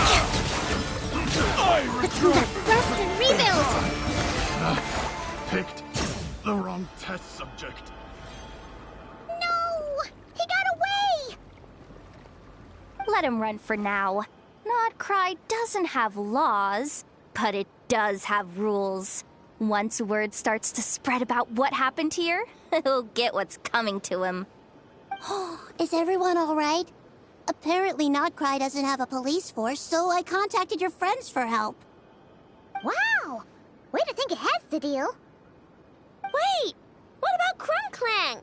Let's do that rest and rebuild! Picked the wrong test subject. No! He got away! Let him run for now. Nodcry doesn't have laws, but it does have rules. Once word starts to spread about what happened here, he'll get what's coming to him. Is everyone all right? Apparently Nodcry doesn't have a police force, so I contacted your friends for help. Wow! Way to think ahead's the deal. Wait! What about Crumbclank?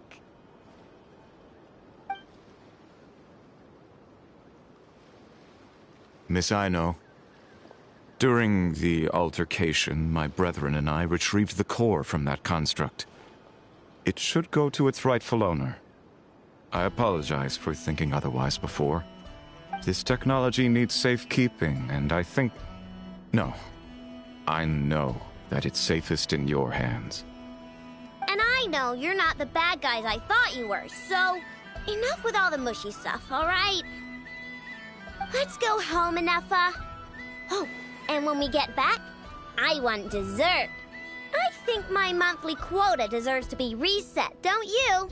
Miss Aino, during the altercation, my brethren and I retrieved the core from that construct. It should go to its rightful owner. I apologize for thinking otherwise before. This technology needs safekeeping, and I think... No. I know that it's safest in your hands. And I know you're not the bad guys I thought you were, so enough with all the mushy stuff, all right? Let's go home, Enougha. Oh, and when we get back, I want dessert. I think my monthly quota deserves to be reset, don't you?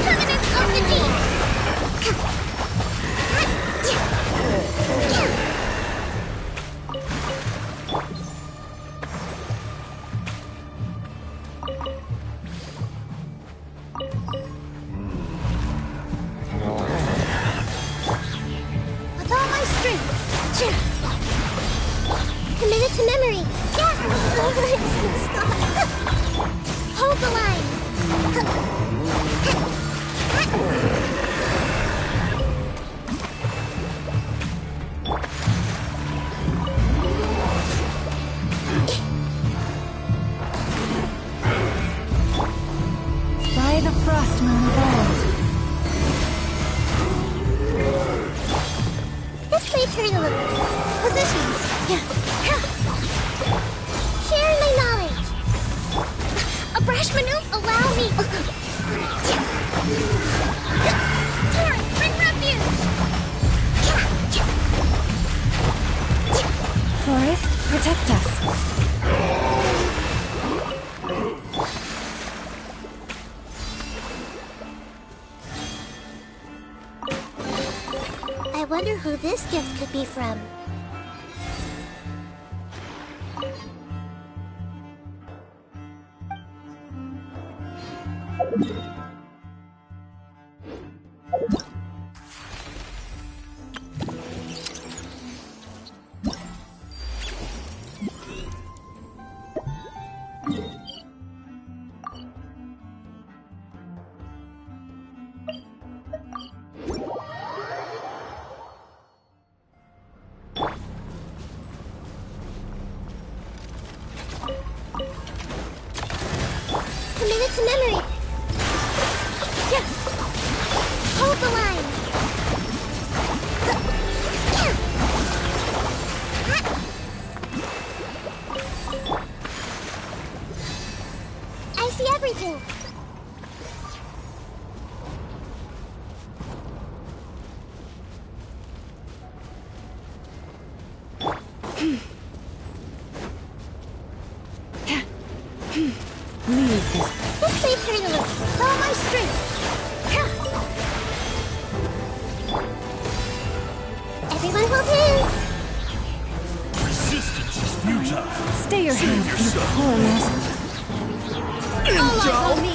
Covenant of the Deep! turning a little. Positions. Sharing my knowledge. A brash maneuver. Allow me. Torrent, bring refuge. Forest, protect us. I wonder who this gift could be from. Commit it to memory. Yeah. Hold the line. I see everything. Leave this. Let's play turning a little. With all my strength. Everyone hold hands. Resistance is futile. Stay your hand, you yourself. poor mouse. All eyes on me.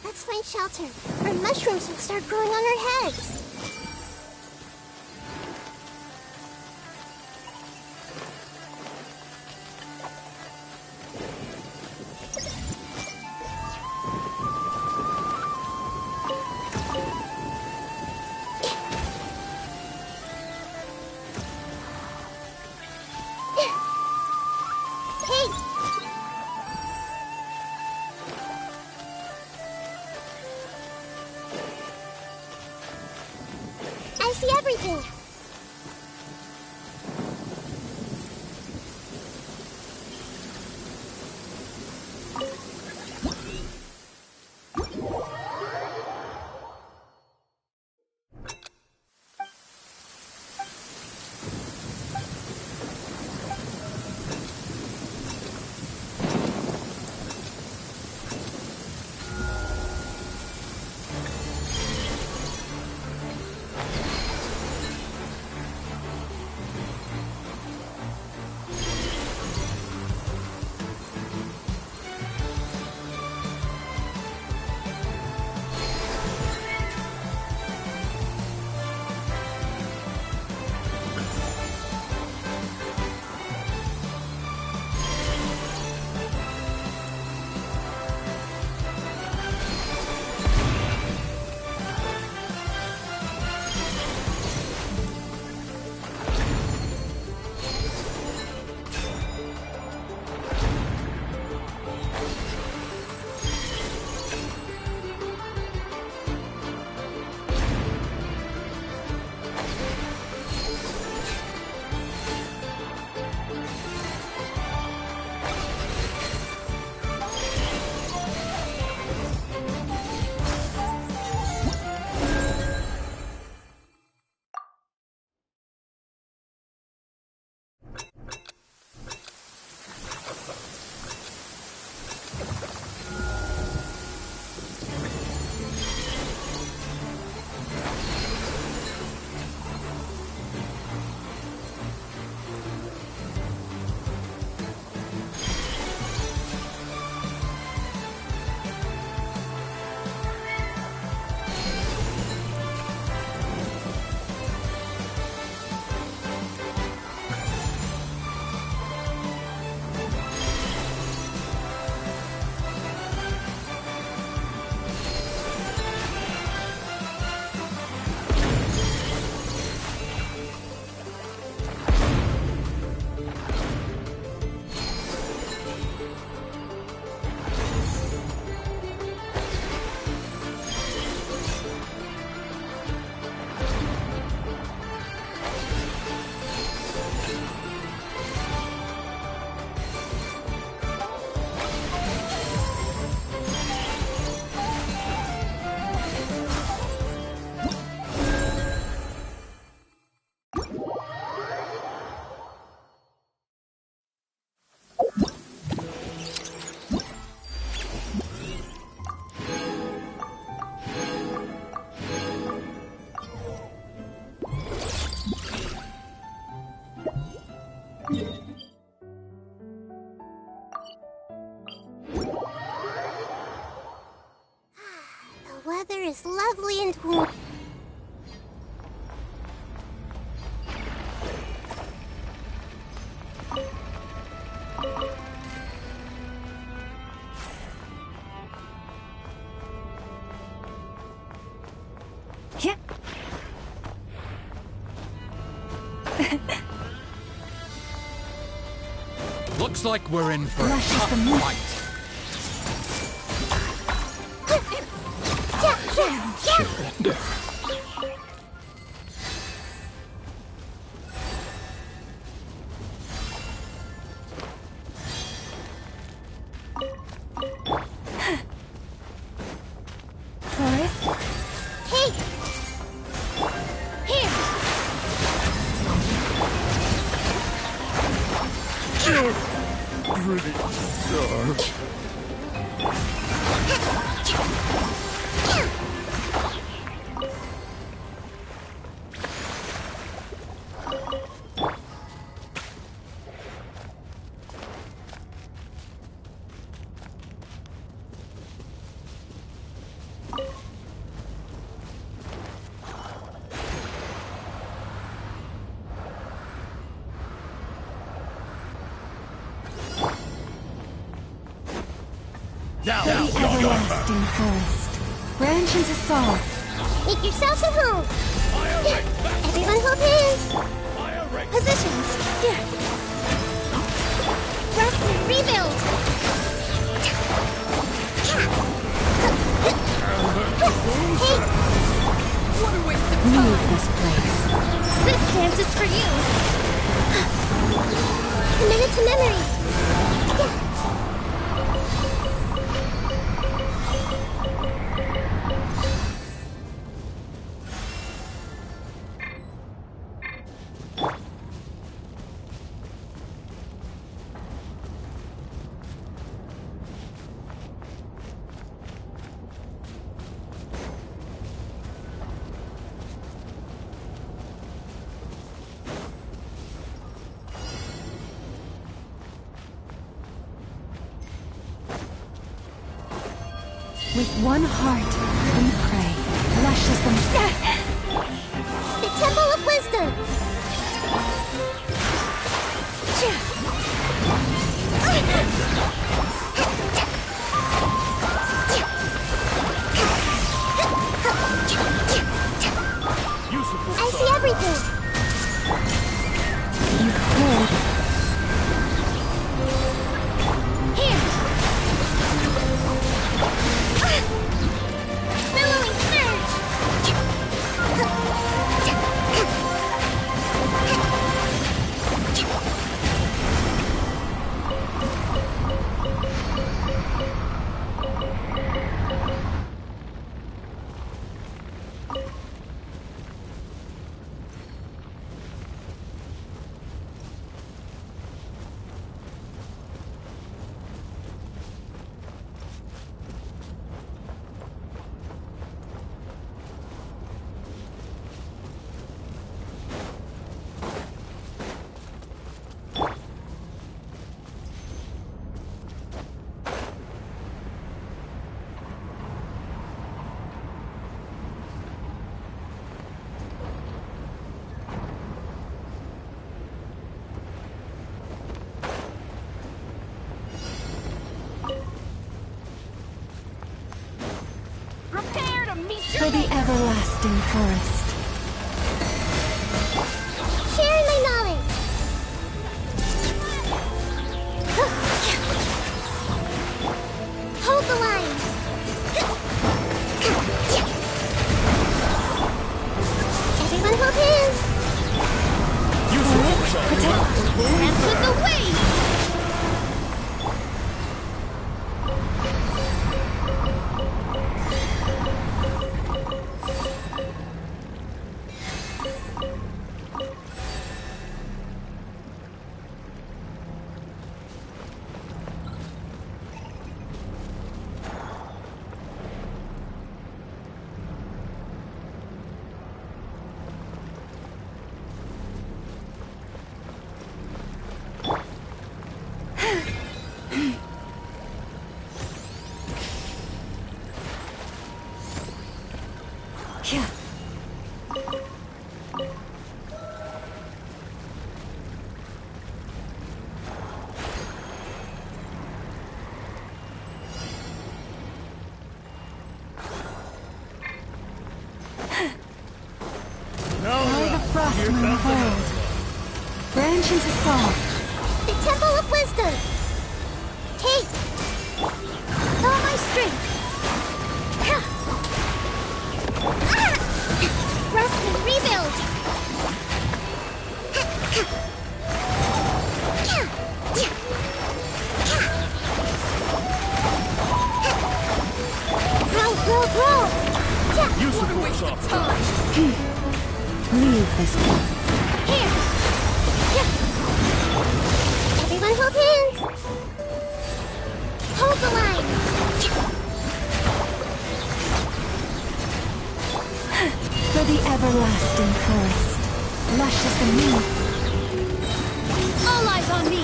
Let's find shelter, or mushrooms will start growing on our heads. see everything. The weather is lovely and warm. Yeah. Looks like we're in for a tough fight. Surrender. Hey! Here! Pretty sharp. Everlasting forest. Rhythmsosad. Make yourselves at home! Everyone hold hands! Positions! Here! Rest and rebuild! Hey! What a waste of Leave this place. Just for you. Committed to memory. With one heart, we pray. Lush is the... The Temple of Wisdom. I see everything. You could. Here. Billowing surge. Prepare to meet your For the everlasting forest. Sharing my knowledge. Hold the line. Everyone hold hands. Dance with the waves! Frostmoon of old. Branch into song. The Temple of Wisdom. Take all my strength. Rest and rebuild. Grow. Use the force off. Leave this one. Here. Everyone hold hands. Hold the line. For the everlasting forest. Lush as the moon. All eyes on me!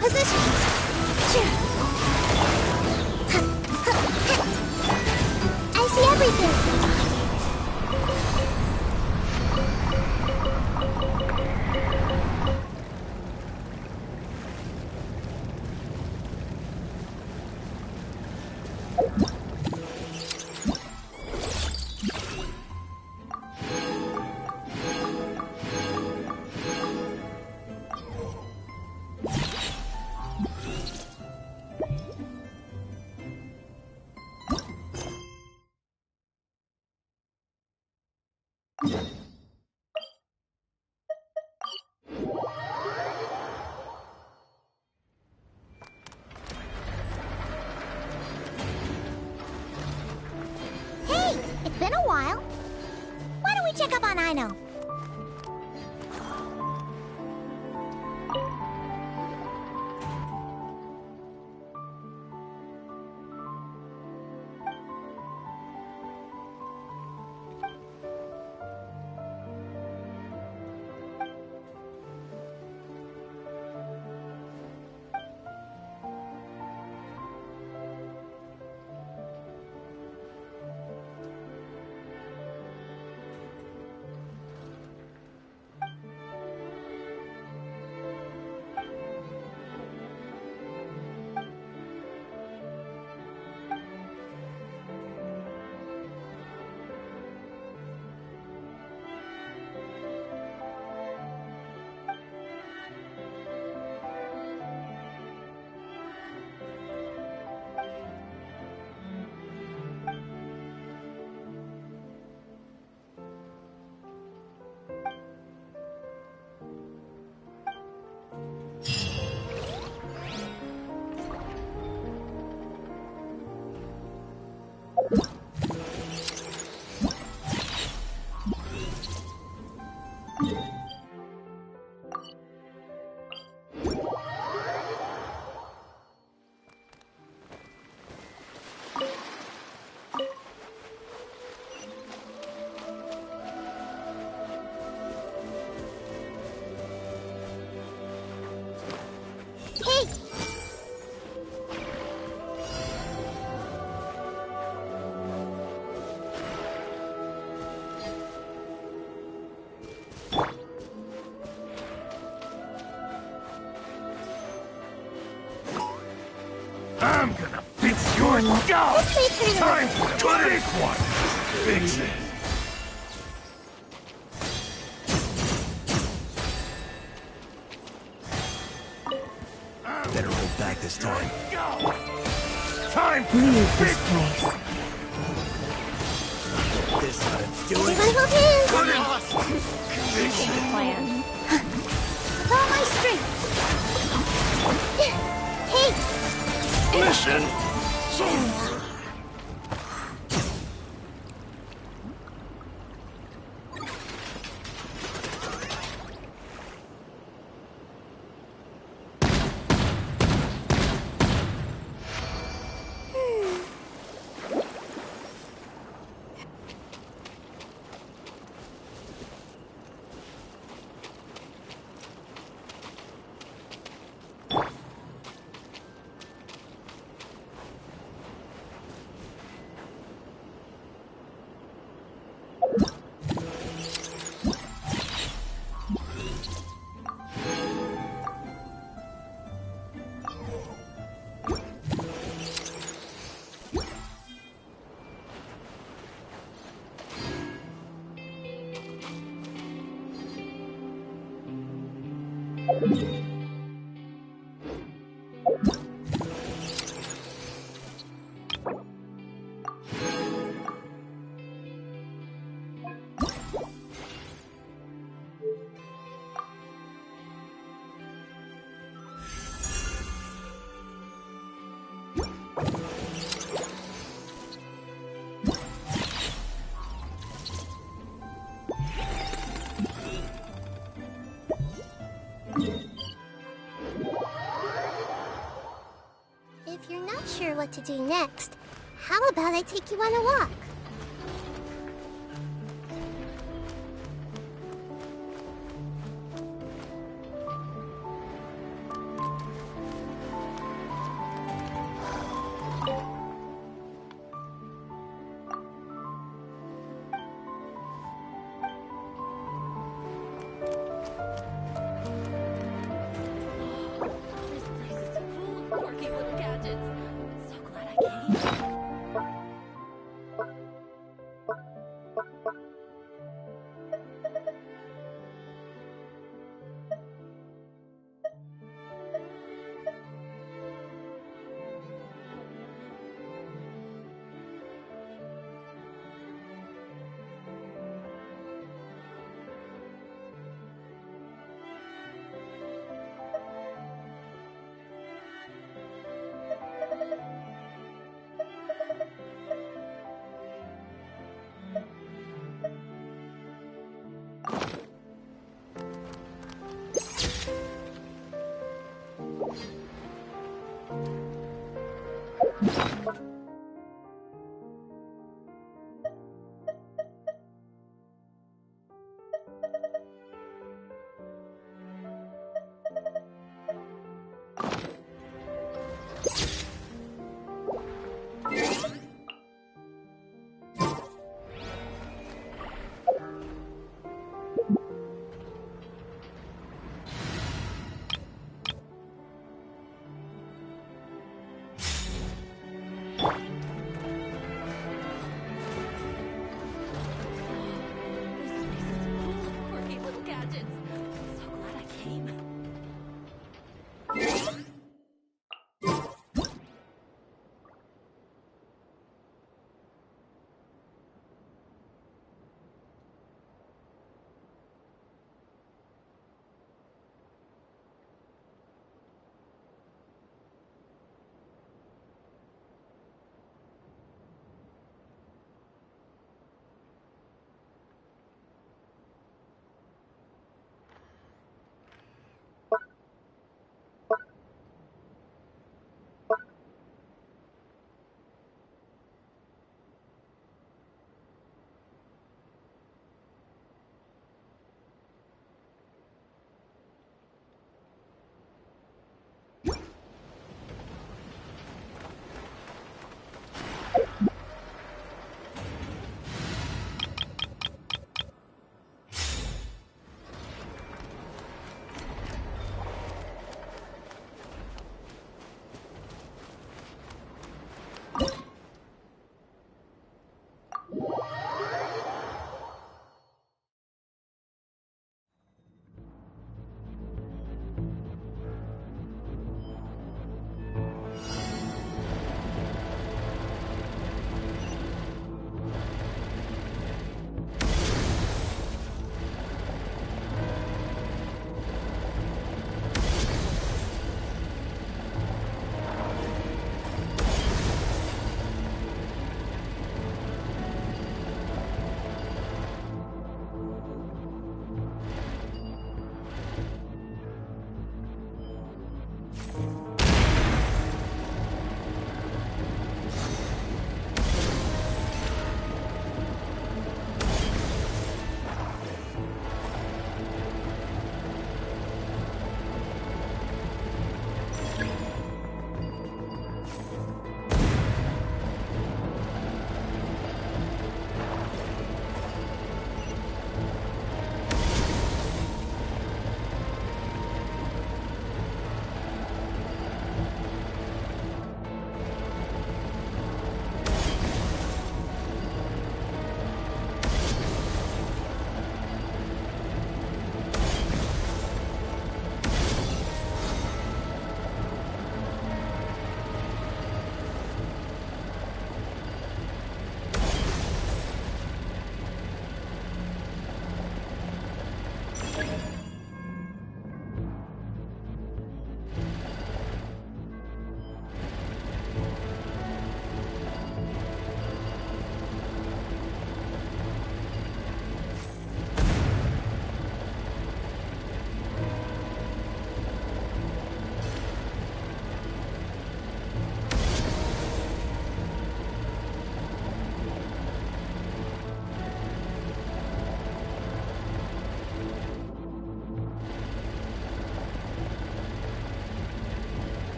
Positions. I see everything. been a while. Why don't we check up on Aino? I'm gonna fix your job! Time for the big one! Fix it! Better hold back this time. Time for Leave this place! This time, do it! Put it! Conviction. Plan. With all my strength. Hey! Mission! If you're not sure what to do next, how about I take you on a walk? Quirky little gadgets. So glad I came.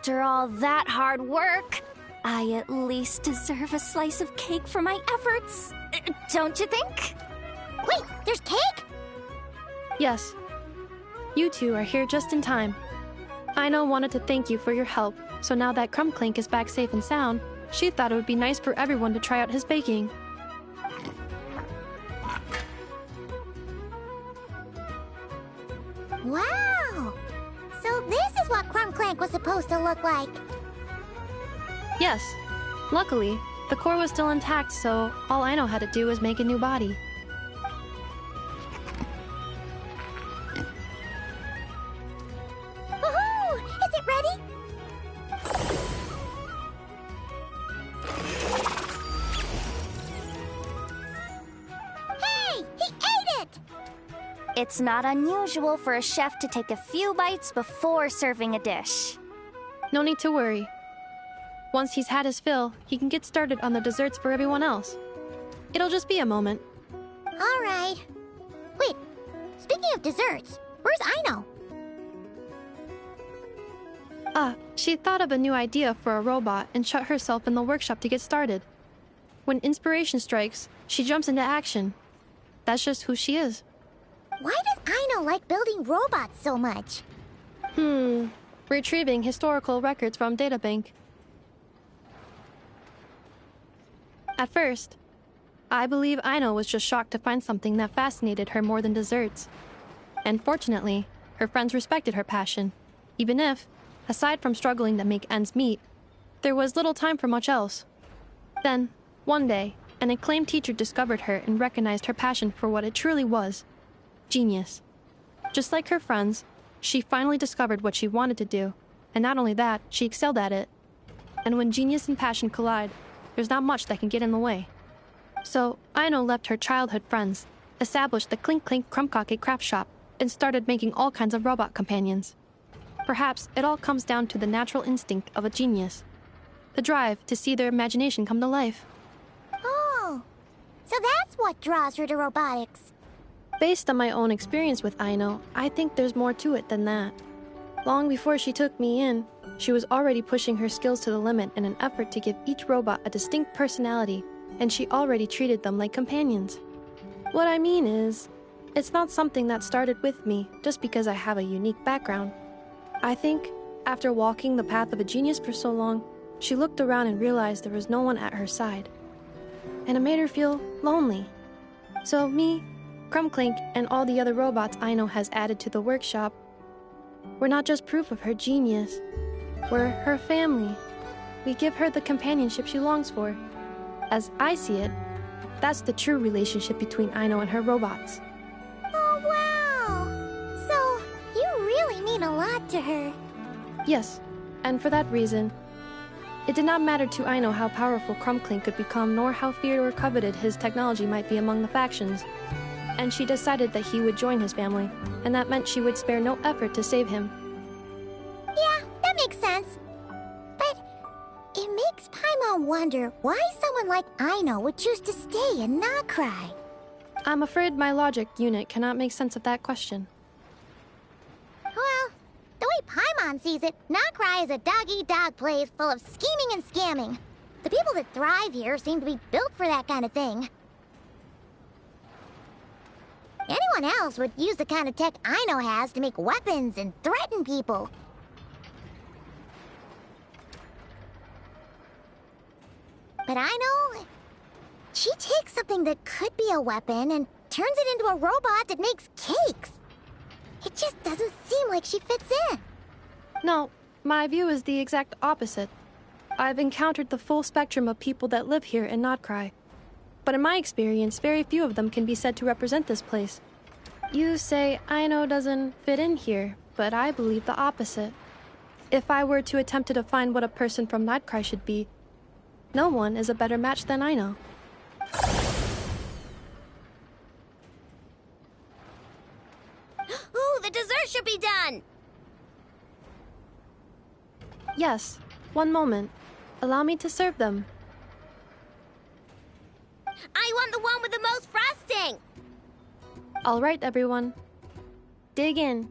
After all that hard work, I at least deserve a slice of cake for my efforts. Don't you think? Wait, there's cake? Yes. You two are here just in time. Aino wanted to thank you for your help, so now that Crumbclink is back safe and sound, she thought it would be nice for everyone to try out his baking. Wow! So this is what Crumbclank was supposed to look like. Yes. Luckily, the core was still intact, so all Aino had to do was make a new body. Woohoo! Is it ready? Hey! He ate it! It's not unusual for a chef to take a few bites before serving a dish. No need to worry. Once he's had his fill, he can get started on the desserts for everyone else. It'll just be a moment. All right. Wait, speaking of desserts, where's Aino? She thought of a new idea for a robot and shut herself in the workshop to get started. When inspiration strikes, she jumps into action. That's just who she is. Why does Aino like building robots so much? Retrieving historical records from databank. At first, I believe Aino was just shocked to find something that fascinated her more than desserts. And fortunately, her friends respected her passion, even if, aside from struggling to make ends meet, there was little time for much else. Then, one day, an acclaimed teacher discovered her and recognized her passion for what it truly was: genius. Just like her friends, she finally discovered what she wanted to do, and not only that, she excelled at it. And when genius and passion collide, there's not much that can get in the way. So, Aino left her childhood friends, established the Clink Clink Crumbkake craft shop, and started making all kinds of robot companions. Perhaps it all comes down to the natural instinct of a genius. The drive to see their imagination come to life. Oh, so that's what draws her to robotics. Based on my own experience with Aino, I think there's more to it than that. Long before she took me in, she was already pushing her skills to the limit in an effort to give each robot a distinct personality, and she already treated them like companions. What I mean is, it's not something that started with me just because I have a unique background. I think, after walking the path of a genius for so long, she looked around and realized there was no one at her side. And it made her feel lonely. So me, Crumbclink, and all the other robots Aino has added to the workshop, we're not just proof of her genius. We're her family. We give her the companionship she longs for. As I see it, that's the true relationship between Aino and her robots. Oh, wow! So, you really mean a lot to her. Yes, and for that reason, it did not matter to Aino how powerful Crumbclink could become, nor how feared or coveted his technology might be among the factions. And she decided that he would join his family, and that meant she would spare no effort to save him. Yeah, that makes sense. But it makes Paimon wonder why someone like Aino would choose to stay and not cry. I'm afraid my logic unit cannot make sense of that question. Well, the way Paimon sees it, Nocry is a dog-eat-dog place full of scheming and scamming. The people that thrive here seem to be built for that kind of thing. Anyone else would use the kind of tech Aino has to make weapons and threaten people. But Aino, she takes something that could be a weapon and turns it into a robot that makes cakes. It just doesn't seem like she fits in. No, my view is the exact opposite. I've encountered the full spectrum of people that live here in Notcry. But in my experience, very few of them can be said to represent this place. You say Aino doesn't fit in here, but I believe the opposite. If I were to attempt to define what a person from Notcry should be, no one is a better match than Aino. Ooh, the dessert should be done! Yes, one moment. Allow me to serve them. I want the one with the most frosting! All right, everyone. Dig in.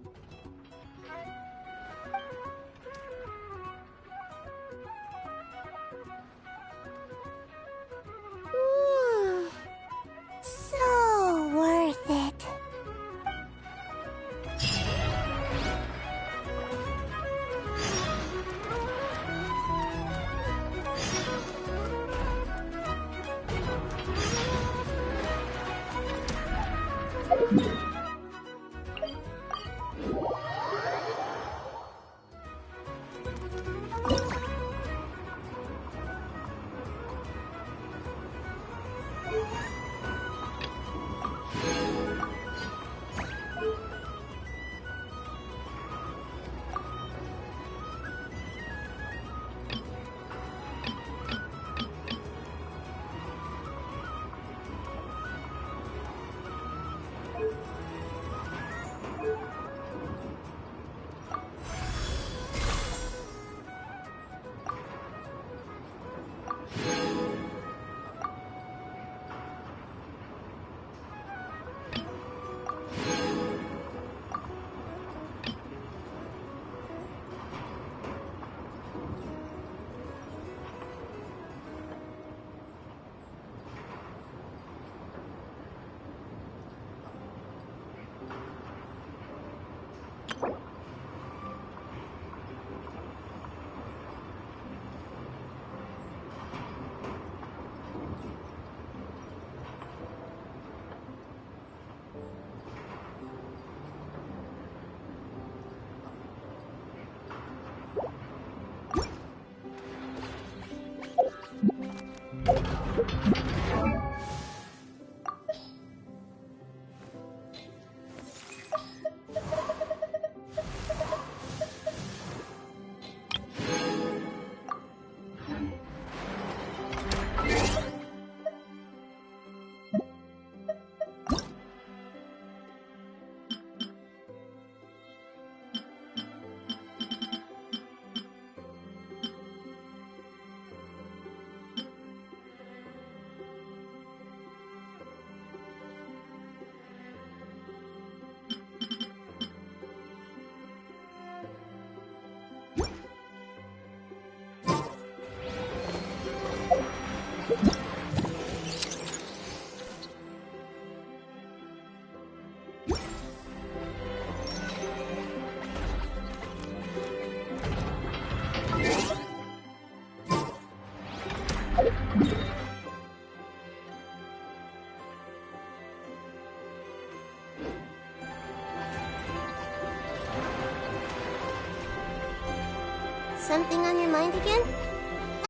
Something on your mind again?